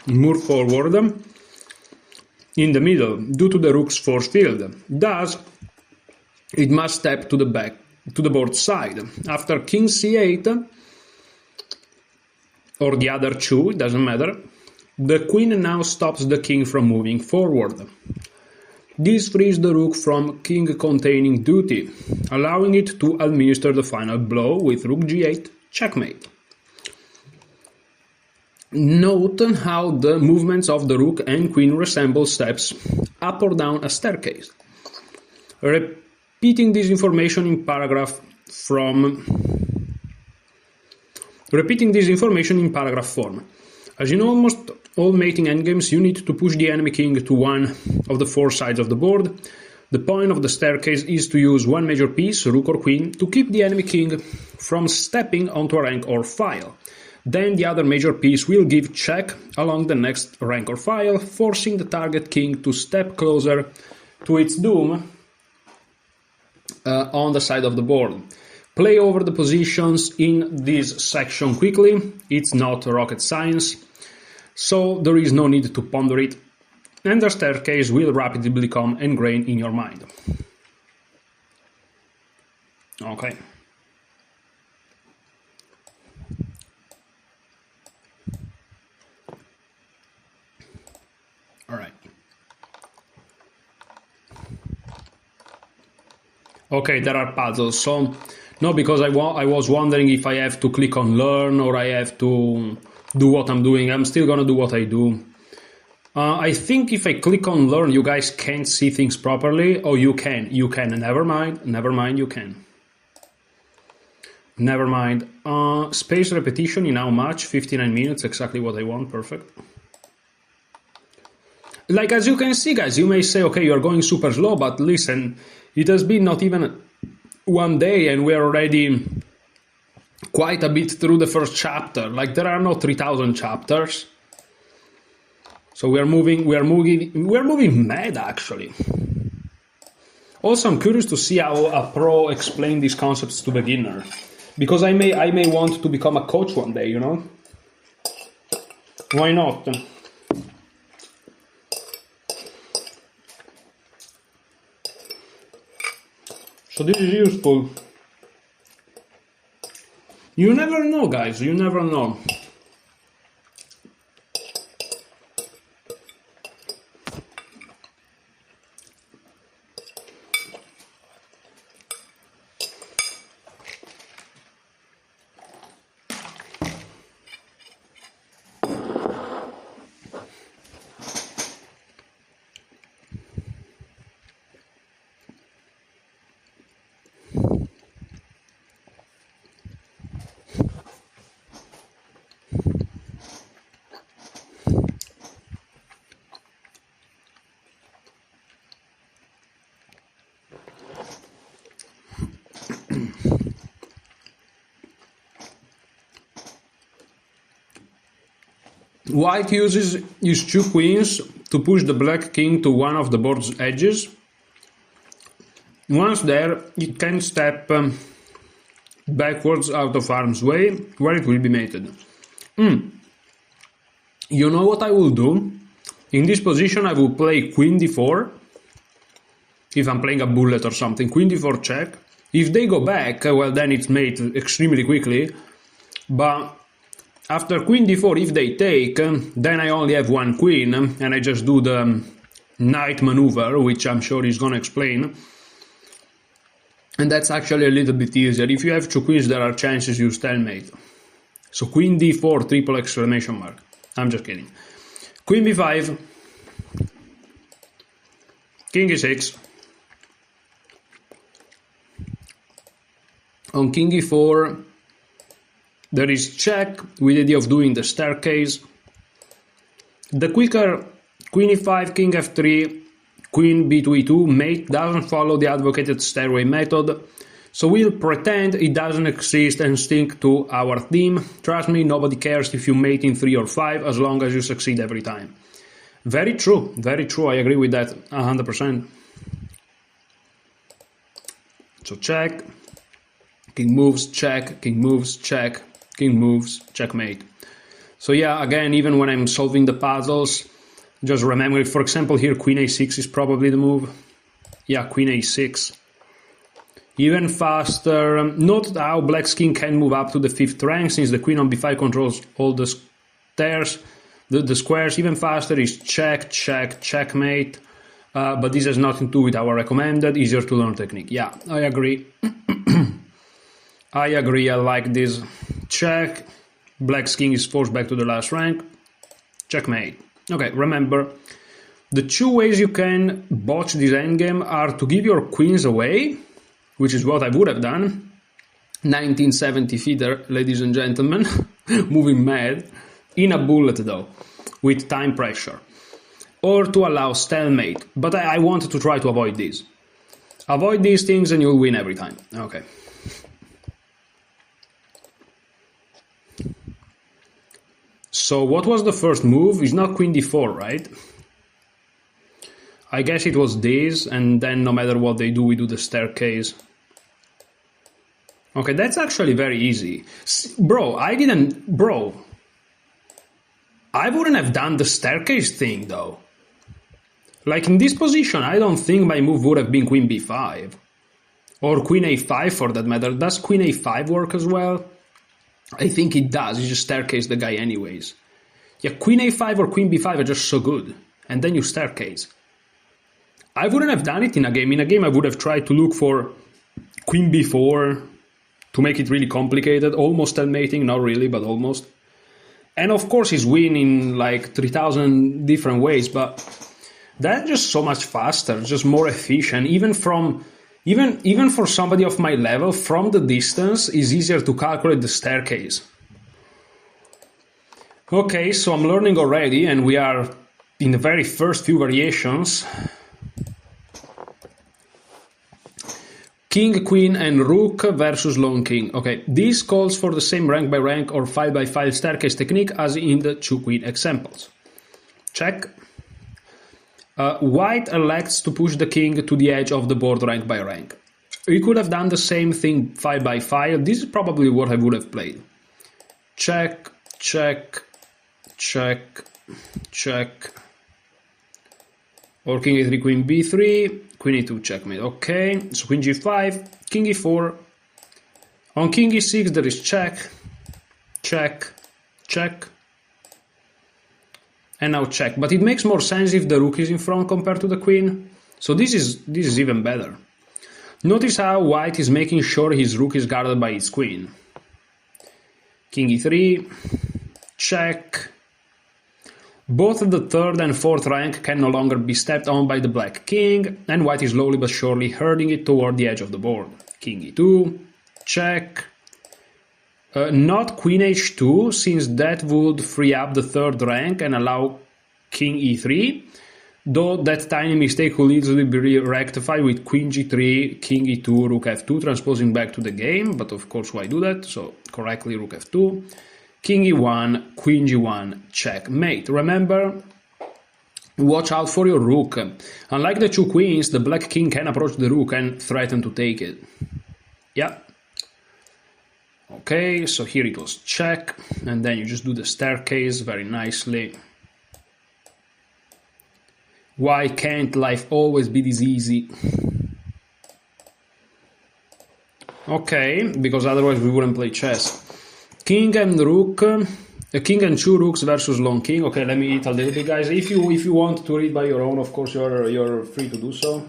move forward in the middle due to the rook's force field. Thus, it must step to the board side. After king c8, or the other 2, it doesn't matter, the queen now stops the king from moving forward. This frees the rook from king-containing duty, allowing it to administer the final blow with rook g8, checkmate. Note how the movements of the rook and queen resemble steps up or down a staircase. Repeating this information in paragraph form. As in almost all mating endgames, you need to push the enemy king to one of the 4 sides of the board. The point of the staircase is to use one major piece, rook or queen, to keep the enemy king from stepping onto a rank or file. Then the other major piece will give check along the next rank or file, forcing the target king to step closer to its doom on the side of the board. Play over the positions in this section quickly. It's not rocket science, so there is no need to ponder it, and the staircase will rapidly become ingrained in your mind. Okay. All right. Okay, there are puzzles, so no, because I was wondering if I have to click on learn or I have to do what I'm doing. I'm still gonna do what I do. I think if I click on learn, you guys can't see things properly. Oh, you can. Never mind, you can. Never mind. Space repetition in how much? 59 minutes, exactly what I want, perfect. Like, as you can see, guys, you may say, okay, you're going super slow, but listen, it has been not even one day and we're already quite a bit through the first chapter. Like, there are no 3,000 chapters. So we are moving mad, actually. Also, I'm curious to see how a pro explains these concepts to beginner, because I may want to become a coach one day, you know? Why not? So this is useful. You never know, guys, you never know. White uses his 2 queens to push the black king to one of the board's edges. Once there, it can step backwards out of harm's way, where it will be mated. You know what I will do? In this position I will play queen d4, if I'm playing a bullet or something, queen d4 check. If they go back, well then it's made extremely quickly, but after queen d4, if they take, then I only have 1 queen, and I just do the knight maneuver, which I'm sure he's gonna explain. And that's actually a little bit easier. If you have 2 queens, there are chances you stalemate. So queen d4, triple exclamation mark. I'm just kidding. Queen b5, king e6. On king e4, there is check with the idea of doing the staircase. The quicker queen e5, king f3, queen b2 e2 mate doesn't follow the advocated stairway method, so we'll pretend it doesn't exist and stick to our theme. Trust me, nobody cares if you mate in 3 or 5 as long as you succeed every time. Very true, I agree with that 100%. So check, king moves, check, king moves, check, king moves, checkmate. So yeah, again, even when I'm solving the puzzles, just remember, for example, here queen a6 is probably the move. Yeah, queen a6. Even faster, note how black's king can move up to the 5th rank, since the queen on b5 controls all the stairs, the squares. Even faster is check, check, checkmate. But this has nothing to do with our recommended, easier to learn technique. Yeah, I agree. I agree, I like this. Check, black's king is forced back to the last rank. Checkmate. Okay, remember, the 2 ways you can botch this endgame are to give your queens away, which is what I would have done. 1970 feeder, ladies and gentlemen, moving mad, in a bullet though, with time pressure. Or to allow stalemate, but I wanted to try to avoid this. Avoid these things and you'll win every time. Okay. So what was the first move? It's not queen d4, right? I guess it was this, and then no matter what they do, we do the staircase. Okay, that's actually very easy. Bro, I wouldn't have done the staircase thing, though. Like, in this position, I don't think my move would have been queen b5. Or queen a5, for that matter. Does queen a5 work as well? I think it does. You just staircase the guy anyways. Yeah, queen a5 or queen b5 are just so good. And then you staircase. I wouldn't have done it in a game. In a game, I would have tried to look for queen b4 to make it really complicated. Almost stalemating, not really, but almost. And of course, he's winning like 3,000 different ways, but that's just so much faster, just more efficient. Even for somebody of my level, from the distance, it's easier to calculate the staircase. Okay, so I'm learning already, and we are in the very first few variations. King, queen, and rook versus lone king. Okay, this calls for the same rank by rank or file by file staircase technique as in the 2 queen examples. Check. White elects to push the king to the edge of the board rank by rank. We could have done the same thing file by file. This is probably what I would have played. Check, check, check, check. Or king a3, queen b3, queen e2, checkmate. Okay, so queen g5, king e4. On king e6 there is check, check, check. And now check, but it makes more sense if the rook is in front compared to the queen. So this is even better. Notice how white is making sure his rook is guarded by his queen. King e3, check. Both the 3rd and 4th rank can no longer be stepped on by the black king, and white is slowly but surely herding it toward the edge of the board. King e2, check. Not queen h2, since that would free up the 3rd rank and allow king e3, though that tiny mistake could easily be rectified with queen g3, king e2, rook f2, transposing back to the game, but of course why do that? So correctly rook f2, king e1, queen g1, checkmate. Remember, watch out for your rook. Unlike the two queens, the black king can approach the rook and threaten to take it. Yeah. Okay, so here it goes check, and then you just do the staircase very nicely. Why can't life always be this easy? Okay, because otherwise we wouldn't play chess. King and rook, king and two rooks versus long king. Okay, let me eat a little bit, guys. If you want to read by your own, of course you're free to do so.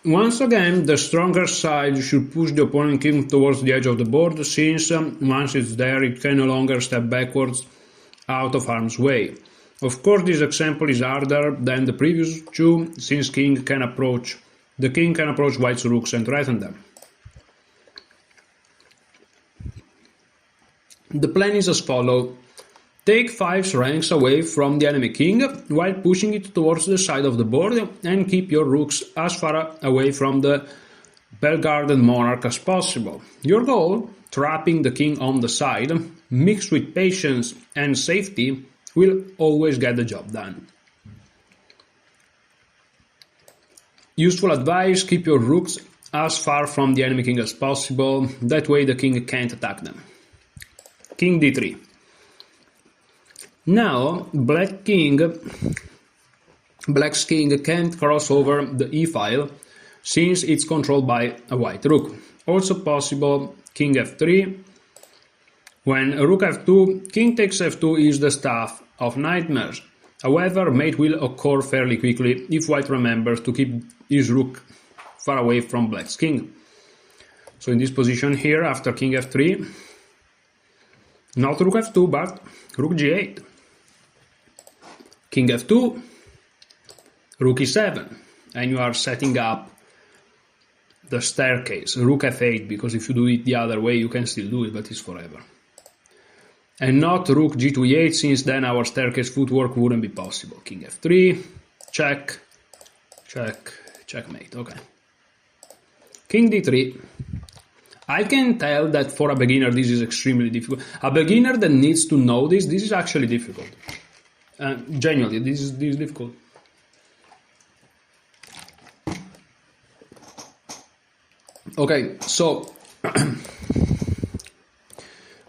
Once again, the stronger side should push the opponent king towards the edge of the board, since once it's there, it can no longer step backwards out of harm's way. Of course, this example is harder than the previous two, since the king can approach white's rooks and threaten them. The plan is as follows. Take 5 ranks away from the enemy king while pushing it towards the side of the board, and keep your rooks as far away from the well-guarded monarch as possible. Your goal, trapping the king on the side, mixed with patience and safety, will always get the job done. Useful advice, keep your rooks as far from the enemy king as possible, that way the king can't attack them. King d3. Now, Black's king can't cross over the e-file, since it's controlled by a white rook. Also possible, king f3. When rook f2, king takes f2 is the stuff of nightmares. However, mate will occur fairly quickly if white remembers to keep his rook far away from black's king. So in this position here, after king f3, not rook f2, but rook g8. King f2, rook e7, and you are setting up the staircase. Rook f8, because if you do it the other way, you can still do it, but it's forever. And not rook g to e8, since then our staircase footwork wouldn't be possible. King f3, check, check, checkmate. Okay. King d3. I can tell that for a beginner this is extremely difficult. A beginner that needs to know this is actually difficult. Genuinely, this is difficult. Okay, so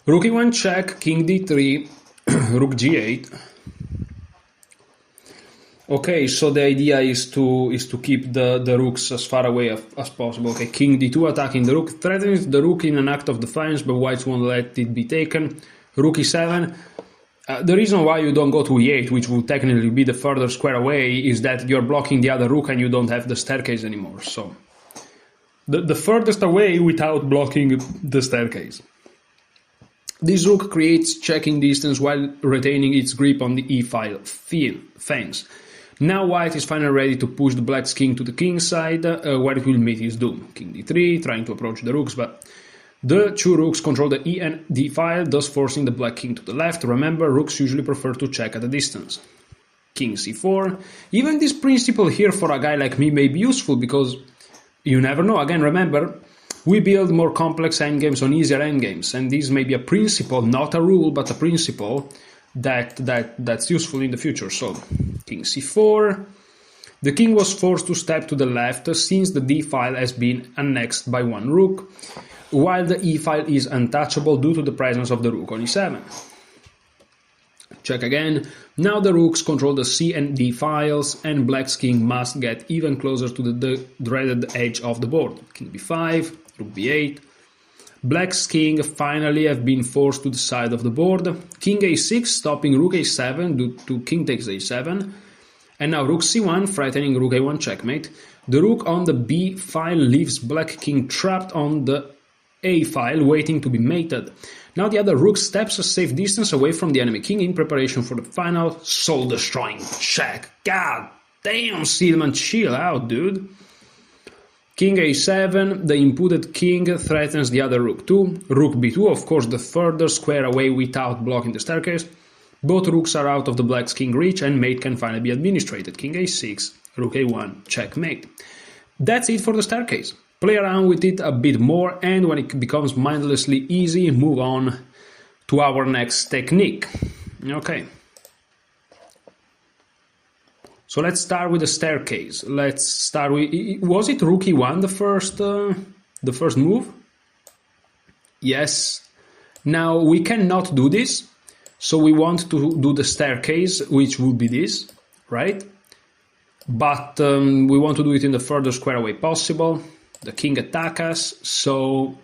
rook e1 check, king d3, rook g8. Okay, so the idea is to keep the rooks as far away as possible. Okay, king d2 attacking the rook, threatens the rook in an act of defiance, but whites won't let it be taken. Rook e7. The reason why you don't go to e8, which would technically be the further square away, is that you're blocking the other rook and you don't have the staircase anymore. So the furthest away without blocking the staircase. This rook creates checking distance while retaining its grip on the e-file fence. Now white is finally ready to push the black's king to the king's side, where it will meet his doom. King d3, trying to approach the rooks, but the two rooks control the E and D file, thus forcing the black king to the left. Remember, rooks usually prefer to check at a distance. King c4. Even this principle here for a guy like me may be useful, because you never know. Again, remember, we build more complex endgames on easier endgames, and this may be a principle, not a rule, but a principle that's useful in the future. So, king c4. The king was forced to step to the left since the D file has been annexed by one rook, while the E file is untouchable due to the presence of the rook on e7. Check again. Now the rooks control the C and D files, and black's king must get even closer to the dreaded edge of the board. King b5, rook b8. Black's king finally have been forced to the side of the board. King a6 stopping rook a7 due to king takes a7. And now rook c1 threatening rook a1 checkmate. The rook on the b file leaves black king trapped on the a file waiting to be mated. Now the other rook steps a safe distance away from the enemy king in preparation for the final soul-destroying check. God damn, Silman, chill out, dude. King a7, the inputted king threatens the other rook too. Rook b2, of course, the further square away without blocking the staircase. Both rooks are out of the black's king reach and mate can finally be administrated. King a6, rook a1, checkmate. That's it for the staircase. Play around with it a bit more, and when it becomes mindlessly easy, move on to our next technique. Okay. So let's start with the staircase. Let's start with, was it rook e1 the first move? Yes. Now we cannot do this, so we want to do the staircase, which would be this, right? But we want to do it in the furthest square way possible. The king attacks us, so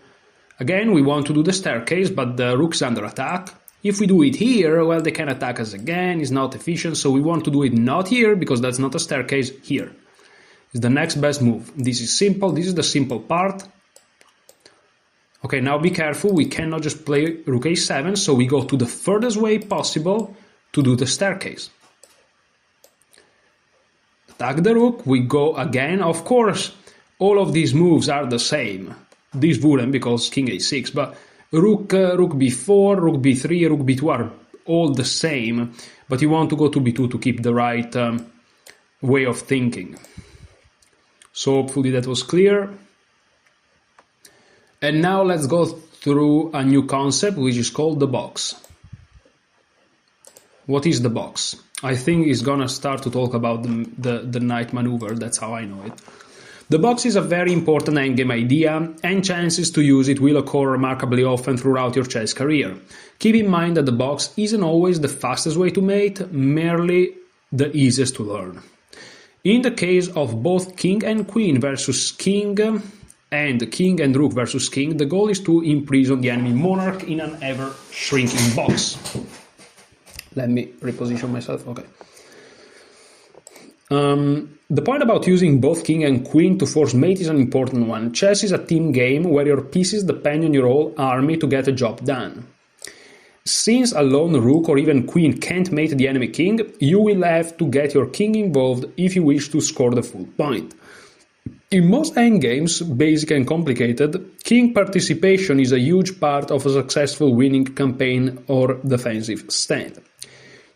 again we want to do the staircase, but the rook's under attack. If we do it here, well, they can attack us again, it's not efficient, so we want to do it not here, because that's not a staircase, here. It's the next best move. This is simple, this is the simple part. Okay, now be careful, we cannot just play rook a7, so we go to the furthest way possible to do the staircase. Attack the rook, we go again, of course. All of these moves are the same. This wouldn't because king a6, but rook b4, rook b3, rook b2 are all the same, but you want to go to b2 to keep the right way of thinking. So hopefully that was clear. And now let's go through a new concept which is called the box. What is the box? I think he's gonna start to talk about the knight maneuver, that's how I know it. The box is a very important endgame idea, and chances to use it will occur remarkably often throughout your chess career. Keep in mind that the box isn't always the fastest way to mate, merely the easiest to learn. In the case of both king and queen versus king, and king and rook versus king, the goal is to imprison the enemy monarch in an ever-shrinking box. Let me reposition myself, okay. The point about using both king and queen to force mate is an important one. Chess is a team game where your pieces depend on your whole army to get a job done. Since a lone rook or even queen can't mate the enemy king, you will have to get your king involved if you wish to score the full point. In most endgames, basic and complicated, king participation is a huge part of a successful winning campaign or defensive stand.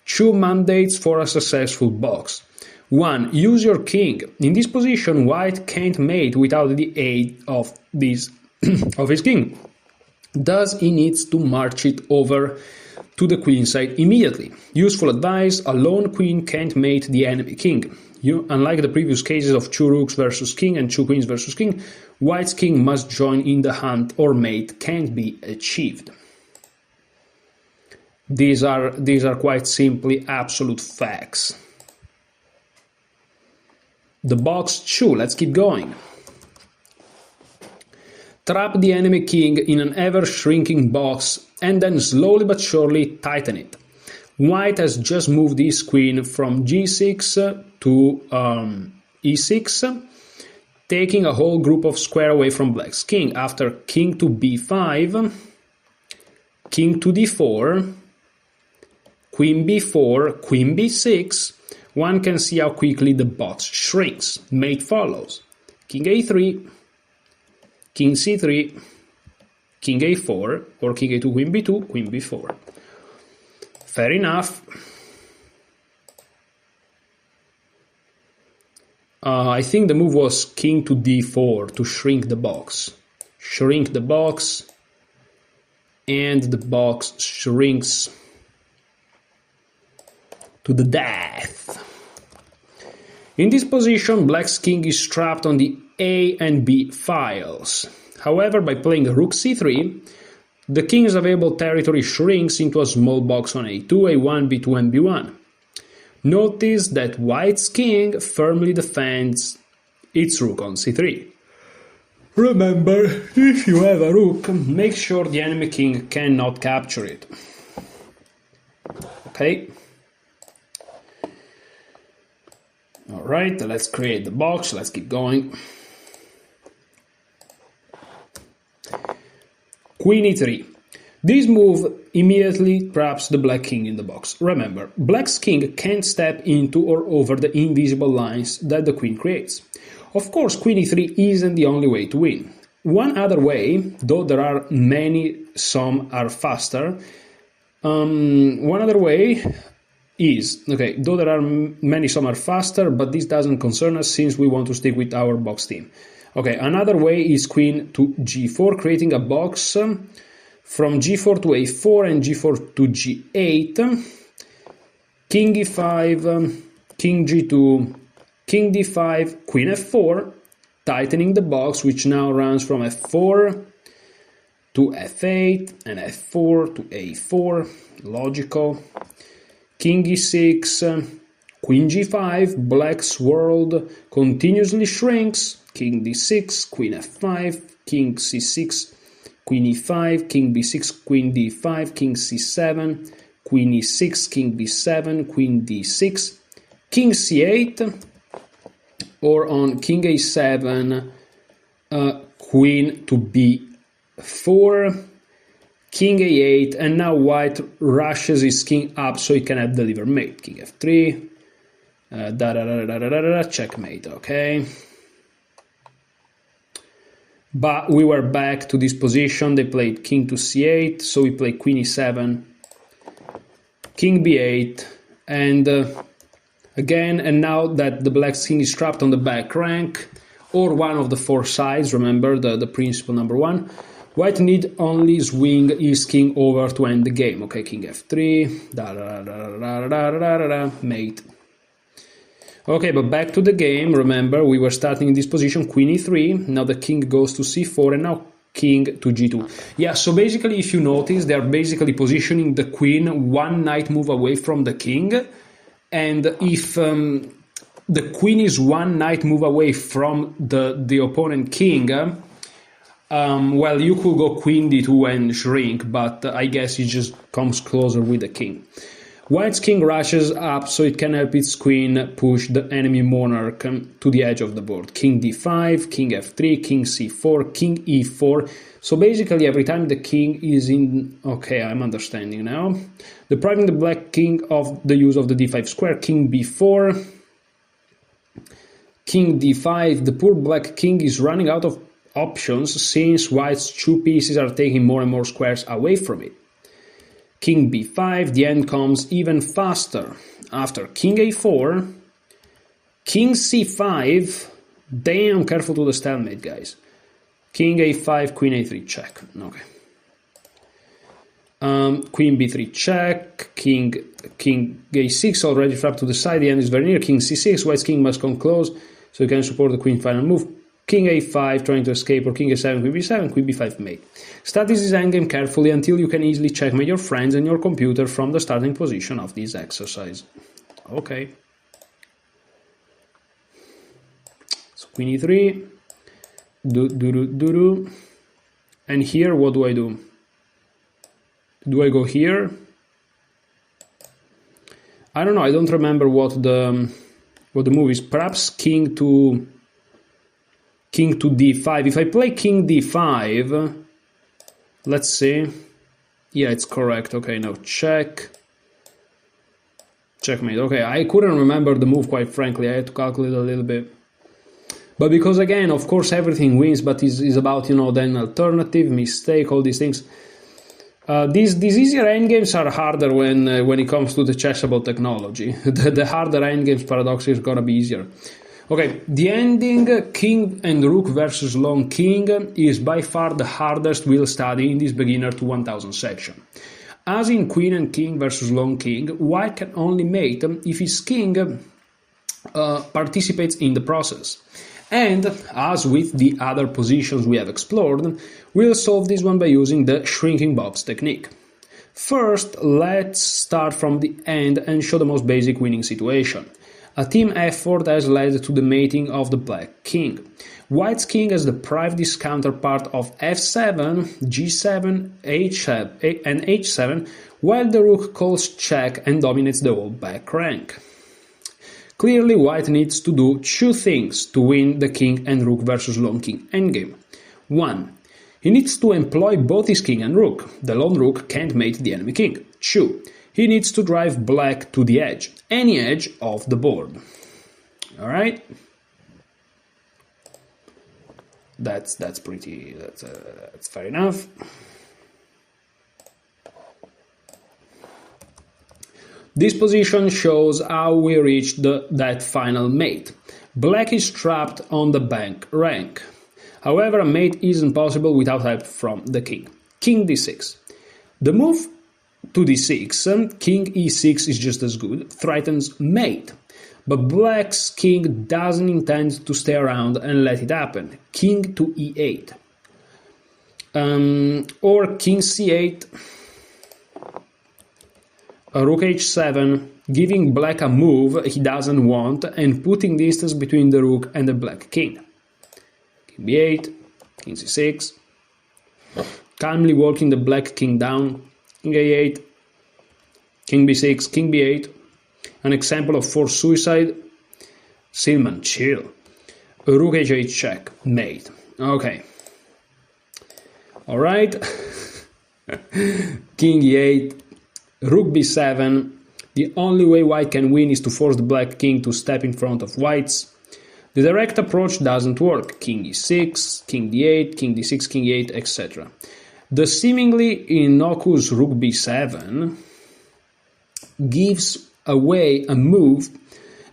2 mandates for a successful box. 1. Use your king. In this position, white can't mate without the aid of his king. Thus, he needs to march it over to the queen side immediately. Useful advice, a lone queen can't mate the enemy king. Unlike the previous cases of 2 rooks versus king and 2 queens versus king, white's king must join in the hunt or mate can't be achieved. These are quite simply absolute facts. The box 2, let's keep going. Trap the enemy king in an ever-shrinking box and then slowly but surely tighten it. White has just moved his queen from g6 to e6, taking a whole group of square away from black's king. After king to b5, king to d4, queen b4, queen b6, one can see how quickly the box shrinks. Mate follows. King a3, king c3, king a4, or king a2, queen b2, queen b4. Fair enough. I think the move was king to d4 to shrink the box. Shrink the box, and the box shrinks to the death. In this position, black's king is trapped on the A and B files. However, by playing rook c3, the king's available territory shrinks into a small box on a2, a1, b2, and b1. Notice that white's king firmly defends its rook on c3. Remember, if you have a rook, make sure the enemy king cannot capture it. Okay. Alright, let's create the box, let's keep going. Queen e3. This move immediately traps the black king in the box. Remember, black's king can't step into or over the invisible lines that the queen creates. Of course, queen e3 isn't the only way to win. One other way, though there are many, some are faster, one other way is, okay, though there are many, some are faster, but this doesn't concern us since we want to stick with our box theme. Okay, another way is queen to g4, creating a box from g4 to a4 and g4 to g8, king e5, king g2, king d5, queen f4, tightening the box, which now runs from f4 to f8 and f4 to a4, logical, king e6, queen g5, black's world continuously shrinks, king d6, queen f5, king c6, queen e5, king b6, queen d5, king c7, queen e6, king b7, queen d6, king c8, or on king a7, queen to b4, king a8, and now white rushes his king up so he can have deliver mate. King f3, checkmate, okay. But we were back to this position. They played king to c8, so we play queen e7, king b8, and again, and now that the black king is trapped on the back rank, or one of the four sides, remember the principle number one, white need only swing his king over to end the game. Okay, king f3, mate. Okay, but back to the game. Remember, we were starting in this position, queen e3, now the king goes to c4, and now king to g2. Yeah, so basically, if you notice, they are basically positioning the queen one knight move away from the king, and if the queen is one knight move away from the opponent king, well, you could go queen d2 and shrink, but I guess it just comes closer with the king. White's king rushes up so it can help its queen push the enemy monarch to the edge of the board. King d5, king f3, king c4, king e4. So basically every time the king is in... Okay, I'm understanding now. Depriving the black king of the use of the d5 square. King b4, king d5. The poor black king is running out of options since white's two pieces are taking more and more squares away from it. King b5, the end comes even faster. After king a4, king c5, damn careful to the stalemate, guys. King a5, queen a3, check. Okay. Queen b3, check. King a6, already trapped to the side, the end is very near. King c6, white's king must come close so he can support the queen final move. King a5, trying to escape, or king a7, queen b7, queen b5 mate. Study this endgame carefully until you can easily checkmate your friends and your computer from the starting position of this exercise. Okay. So queen e3, and here what do I do? Do I go here? I don't know, I don't remember what the move is. Perhaps king to d5. If I play king d5, let's see. Yeah, it's correct. Okay, now check. Checkmate. Okay, I couldn't remember the move, quite frankly. I had to calculate a little bit. But because, again, of course, everything wins, but is about, then alternative, mistake, all these things. These easier endgames are harder when it comes to the chessable technology. The harder endgames, paradoxically, is going to be easier. Okay, the ending king and rook versus long king is by far the hardest we'll study in this beginner to 1000 section. As in queen and king versus long king, white can only mate if his king participates in the process. And, as with the other positions we have explored, we'll solve this one by using the shrinking box technique. First, let's start from the end and show the most basic winning situation. A team effort has led to the mating of the black king. White's king has deprived his counterpart of f7, g7, h7, and h7, while the rook calls check and dominates the whole back rank. Clearly, white needs to do two things to win the king and rook versus lone king endgame. 1. He needs to employ both his king and rook. The lone rook can't mate the enemy king. 2. He needs to drive black to the edge, any edge of the board. Alright? That's fair enough. This position shows how we reached that final mate. Black is trapped on the bank rank. However, a mate isn't possible without help from the king. King d6. The move to d6, king e6 is just as good, threatens mate. But black's king doesn't intend to stay around and let it happen. King to e8. Or king c8, rook h7, giving black a move he doesn't want and putting distance between the rook and the black king. King b8, king c6, calmly walking the black king down, king a8, king b6, king b8. An example of forced suicide. Silman, chill. Rook h8 check, mate. Okay. Alright. King e8, rook b7. The only way white can win is to force the black king to step in front of white's. The direct approach doesn't work. King e6, king d8, king d6, king e8, etc. The seemingly innocuous rook b7 gives away a move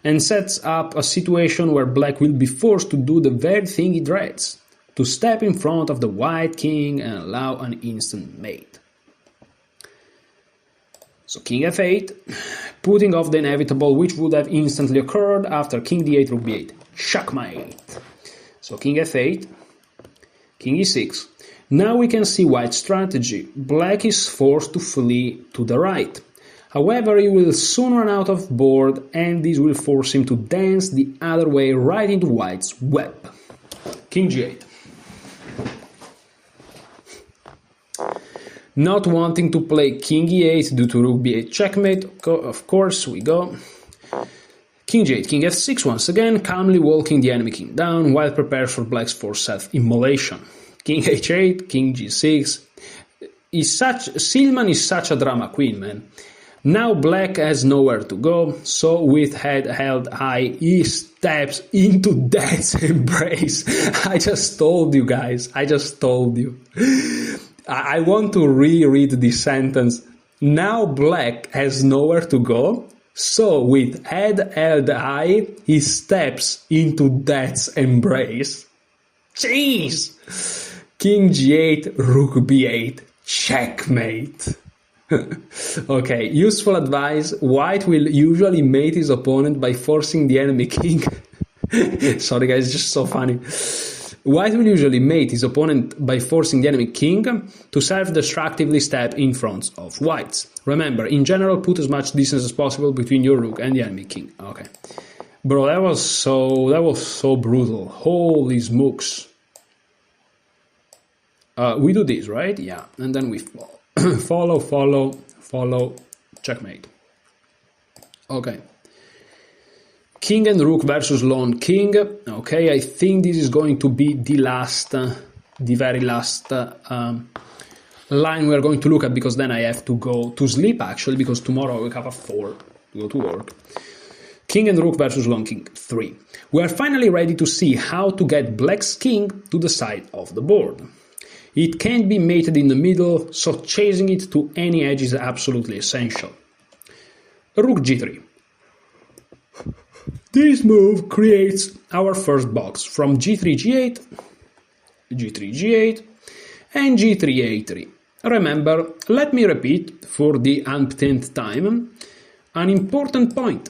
and sets up a situation where black will be forced to do the very thing he dreads, to step in front of the white king and allow an instant mate. So king f8, putting off the inevitable which would have instantly occurred after king d8, rook b8. Checkmate. So king f8, king e6. Now we can see white's strategy. Black is forced to flee to the right. However, he will soon run out of board and this will force him to dance the other way right into white's web. King g8. Not wanting to play king e8 due to rook b8 checkmate, of course we go. King g8, king f6 once again, calmly walking the enemy king down while prepares for black's forced self-immolation. King h8, king g6. Silman is such a drama queen, man. Now black has nowhere to go, so with head held high, he steps into death's embrace. I just told you guys, I just told you. I want to reread this sentence. Now black has nowhere to go, so with head held high, he steps into death's embrace. Jeez! King g8, rook b8, checkmate. Okay, useful advice. White will usually mate his opponent by forcing the enemy king. Sorry guys, it's just so funny. White will usually mate his opponent by forcing the enemy king to self-destructively step in front of white's. Remember, in general, put as much distance as possible between your rook and the enemy king. Okay. Bro, that was so brutal. Holy smokes. We do this, right? Yeah, and then we fall. follow, checkmate. Okay. King and rook versus lone king. Okay, I think this is going to be the very last line we're going to look at, because then I have to go to sleep actually, because tomorrow I wake up at 4 to go to work. King and rook versus lone king 3. We are finally ready to see how to get black's king to the side of the board. It can't be mated in the middle, so chasing it to any edge is absolutely essential. Rook g3. This move creates our first box from g3 g8, g3 g8, and g3 a3. Remember, let me repeat for the umpteenth time, an important point.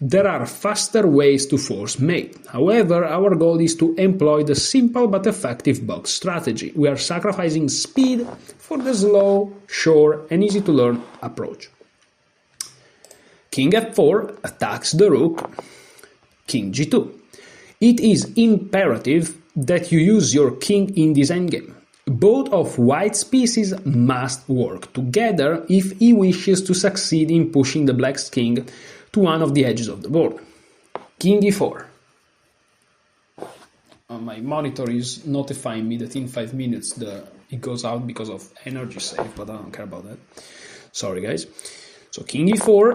There are faster ways to force mate. However, our goal is to employ the simple but effective box strategy. We are sacrificing speed for the slow, sure, and easy to learn approach. King f4 attacks the rook. king g2. It is imperative that you use your king in this endgame. Both of white's pieces must work together if he wishes to succeed in pushing the black's king to one of the edges of the board. King e4. My monitor is notifying me that in 5 minutes it goes out because of energy save, but I don't care about that. Sorry, guys. So king e4,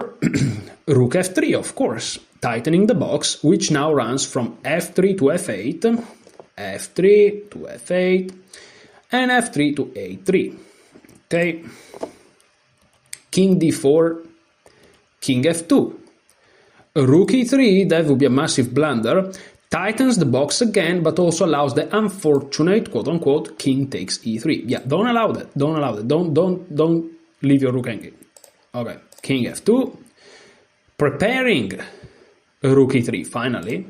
rook f3, of course, tightening the box, which now runs from f3 to f8, f3 to f8, and f3 to a3. Okay. King d4, king f2. Rook e3, that would be a massive blunder, tightens the box again, but also allows the unfortunate, quote-unquote, king takes e3. Yeah, don't allow that. Don't allow that. Don't leave your rook hanging. Okay, king f2, preparing rook e3, finally.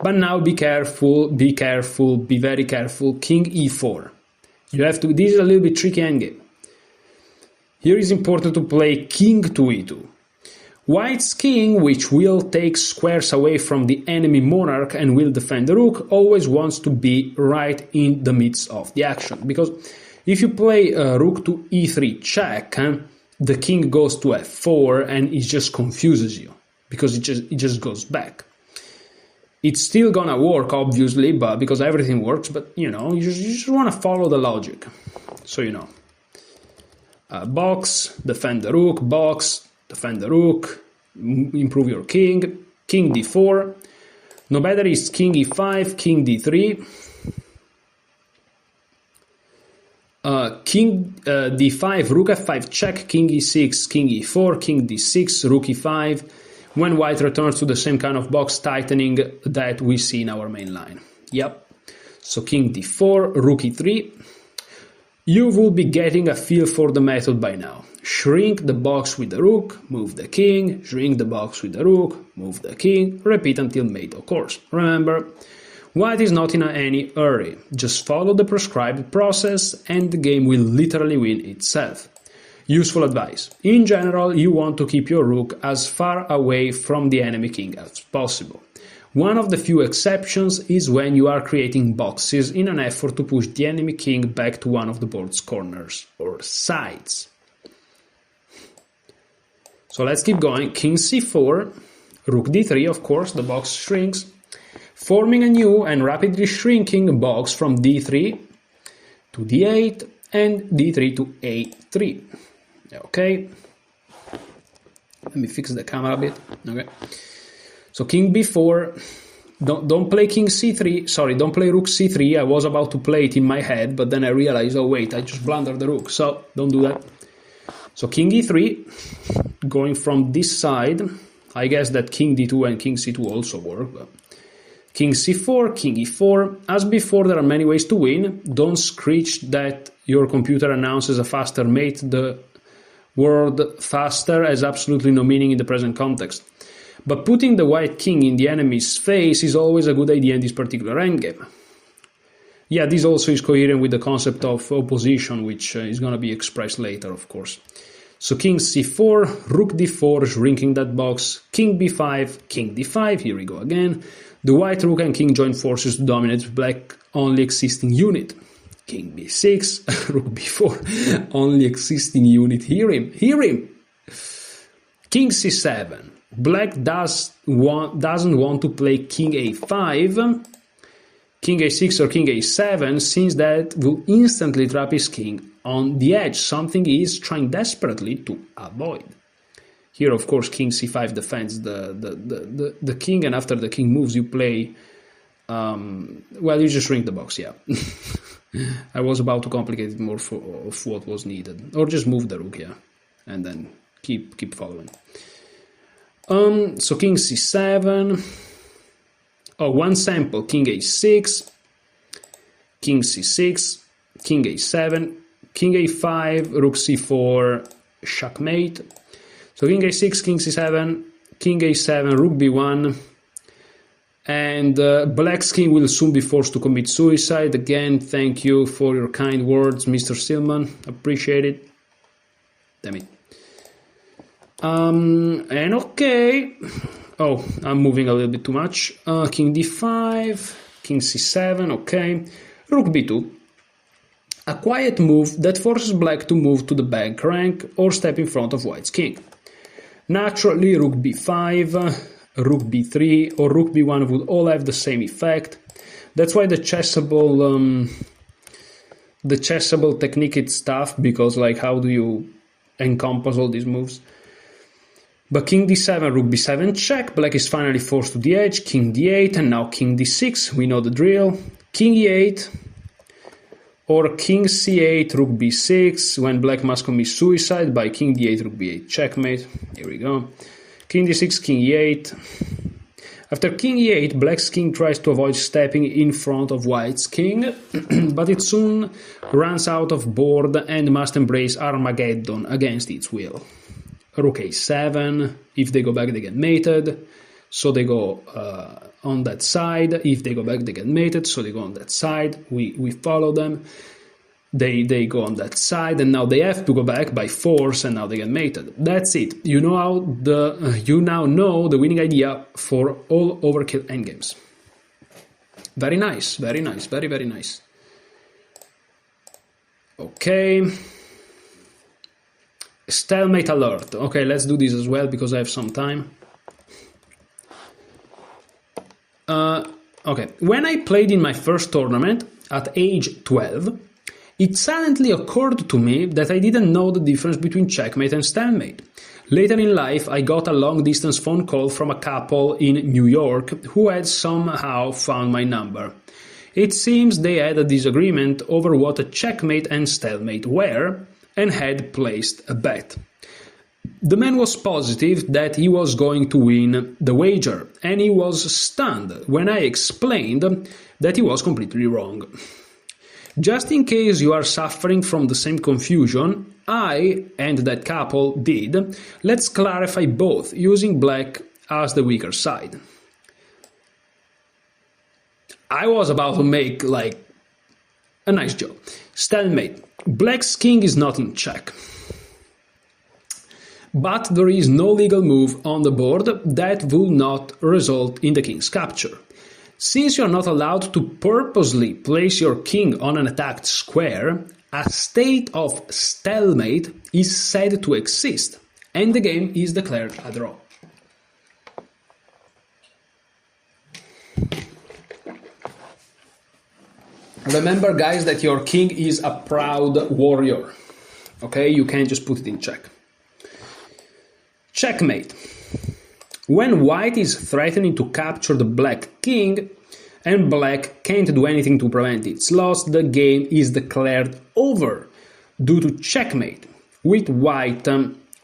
But now be careful, be very careful. King e4. You have to, this is a little bit tricky endgame. Here is important to play king to e2. White's king, which will take squares away from the enemy monarch and will defend the rook, always wants to be right in the midst of the action. Because if you play rook to e3 check, the king goes to f4 and it just confuses you. Because it just goes back. It's still gonna work, obviously, but because everything works, but you know, you just want to follow the logic. So you know. Box, defend the rook, box, defend the rook, improve your king, king d4, no better is king e5, king d3, king d5, rook f5 check, king e6, king e4, king d6, rook e5, when white returns to the same kind of box tightening that we see in our main line. Yep, so king d4, rook e3, you will be getting a feel for the method by now. Shrink the box with the rook, move the king, shrink the box with the rook, move the king, repeat until mate, of course. Remember, white is not in any hurry, just follow the prescribed process and the game will literally win itself. Useful advice. In general, you want to keep your rook as far away from the enemy king as possible. One of the few exceptions is when you are creating boxes in an effort to push the enemy king back to one of the board's corners or sides. So let's keep going. King c4, rook d3, of course, the box shrinks, forming a new and rapidly shrinking box from d3 to d8 and d3 to a3. Okay. Let me fix the camera a bit. Okay. So king b4, don't play king c3, sorry, don't play rook c3. I was about to play it in my head, but then I realized, oh wait, I just blundered the rook, so don't do that. So king e3, going from this side, I guess that king d2 and king c2 also work. But king c4, king e4, as before there are many ways to win. Don't screech that your computer announces a faster mate. The word faster has absolutely no meaning in the present context. But putting the white king in the enemy's face is always a good idea in this particular endgame. Yeah, this also is coherent with the concept of opposition, which is going to be expressed later, of course. So king c4, rook d4, shrinking that box, king b5, king d5, here we go again. The white rook and king join forces to dominate black only existing unit. King b6, rook b4, only existing unit, hear him, hear him! King c7. Black doesn't want to play king a5, king a6 or king a7, since that will instantly trap his king on the edge, something he is trying desperately to avoid. Here, of course, king c5 defends the king, and after the king moves, you play, well, you just shrink the box, yeah. I was about to complicate it more of what was needed. Or just move the rook, yeah, and then keep following. So king c7, one sample, king a6, king c6, king a7, king a5, rook c4, checkmate. So king a6, king c7, king a7, rook b1, and black's king will soon be forced to commit suicide. Again, thank you for your kind words, Mr. Silman, appreciate it. Damn it. And okay, Oh, I'm moving a little bit too much. King d5, king c7, okay. Rook b2. A quiet move that forces black to move to the bank rank or step in front of white's king. Naturally, rook b5, rook b3, or rook b1 would all have the same effect. That's why the chessable technique is tough, because like how do you encompass all these moves? But king d7, rook b7 check, black is finally forced to the edge, king d8, and now king d6, we know the drill. King e8, or king c8, rook b6, when black must commit suicide by king d8, rook b8, checkmate. Here we go. King d6, king e8. After king e8, black's king tries to avoid stepping in front of white's king, but it soon runs out of board and must embrace Armageddon against its will. Rook a7, if they go back they get mated, so they go on that side. If they go back they get mated, so they go on that side. We follow them. They go on that side, and now they have to go back by force, and now they get mated. That's it. You now know the winning idea for all overkill endgames. Very nice, very nice, very, very nice. Okay. Stalemate alert. Okay, let's do this as well because I have some time. Okay, when I played in my first tournament at age 12, it suddenly occurred to me that I didn't know the difference between checkmate and stalemate. Later in life, I got a long-distance phone call from a couple in New York who had somehow found my number. It seems they had a disagreement over what a checkmate and stalemate were, and had placed a bet. The man was positive that he was going to win the wager, and he was stunned when I explained that he was completely wrong. Just in case you are suffering from the same confusion I and that couple did, let's clarify both using black as the weaker side. I was about to make like a nice joke. Stalemate. Black's king is not in check. But there is no legal move on the board that will not result in the king's capture. Since you are not allowed to purposely place your king on an attacked square, a state of stalemate is said to exist, and the game is declared a draw. Remember, guys, that your king is a proud warrior. Okay, you can't just put it in check. Checkmate. When white is threatening to capture the black king and black can't do anything to prevent its loss, the game is declared over due to checkmate, with white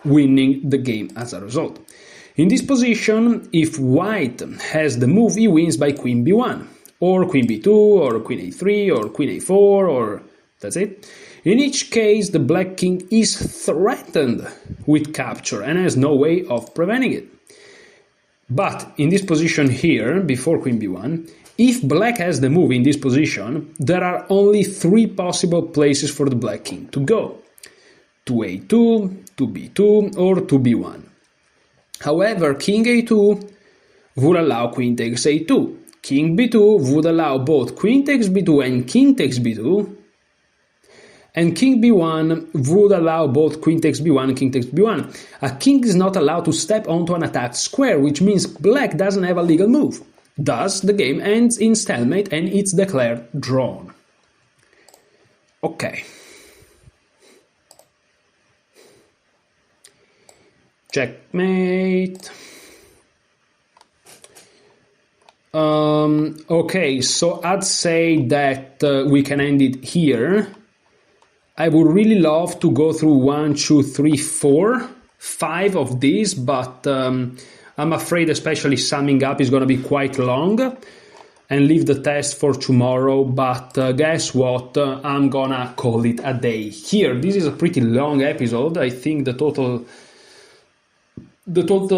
winning the game as a result. In this position, if white has the move, he wins by queen b1, or queen b2, or queen a3, or queen a4, or that's it. In each case, the black king is threatened with capture and has no way of preventing it. But in this position here, before queen b1, if black has the move in this position, there are only three possible places for the black king to go: to a2, to b2, or to b1. However, king a2 would allow queen takes a2. King b2 would allow both queen takes b2 and king takes b2, and king b1 would allow both queen takes b1 and king takes b1. A king is not allowed to step onto an attacked square, which means black doesn't have a legal move. Thus, the game ends in stalemate and it's declared drawn. Okay. Checkmate. Okay, so I'd say that we can end it here. I would really love to go through 1, 2, 3, 4, 5 of these, but I'm afraid especially summing up is going to be quite long and leave the test for tomorrow. But guess what? I'm gonna call it a day here. This is a pretty long episode. I think the total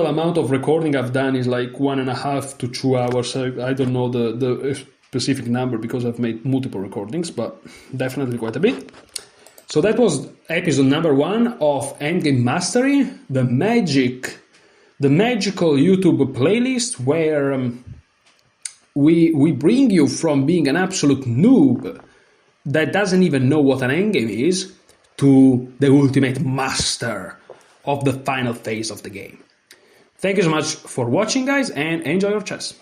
amount of recording I've done is like 1.5 to 2 hours. I don't know the specific number because I've made multiple recordings, but definitely quite a bit. So that was episode number 1 of Endgame Mastery, the magic the magical YouTube playlist where we bring you from being an absolute noob that doesn't even know what an endgame is to the ultimate master of the final phase of the game. Thank you so much for watching, guys, and enjoy your chess.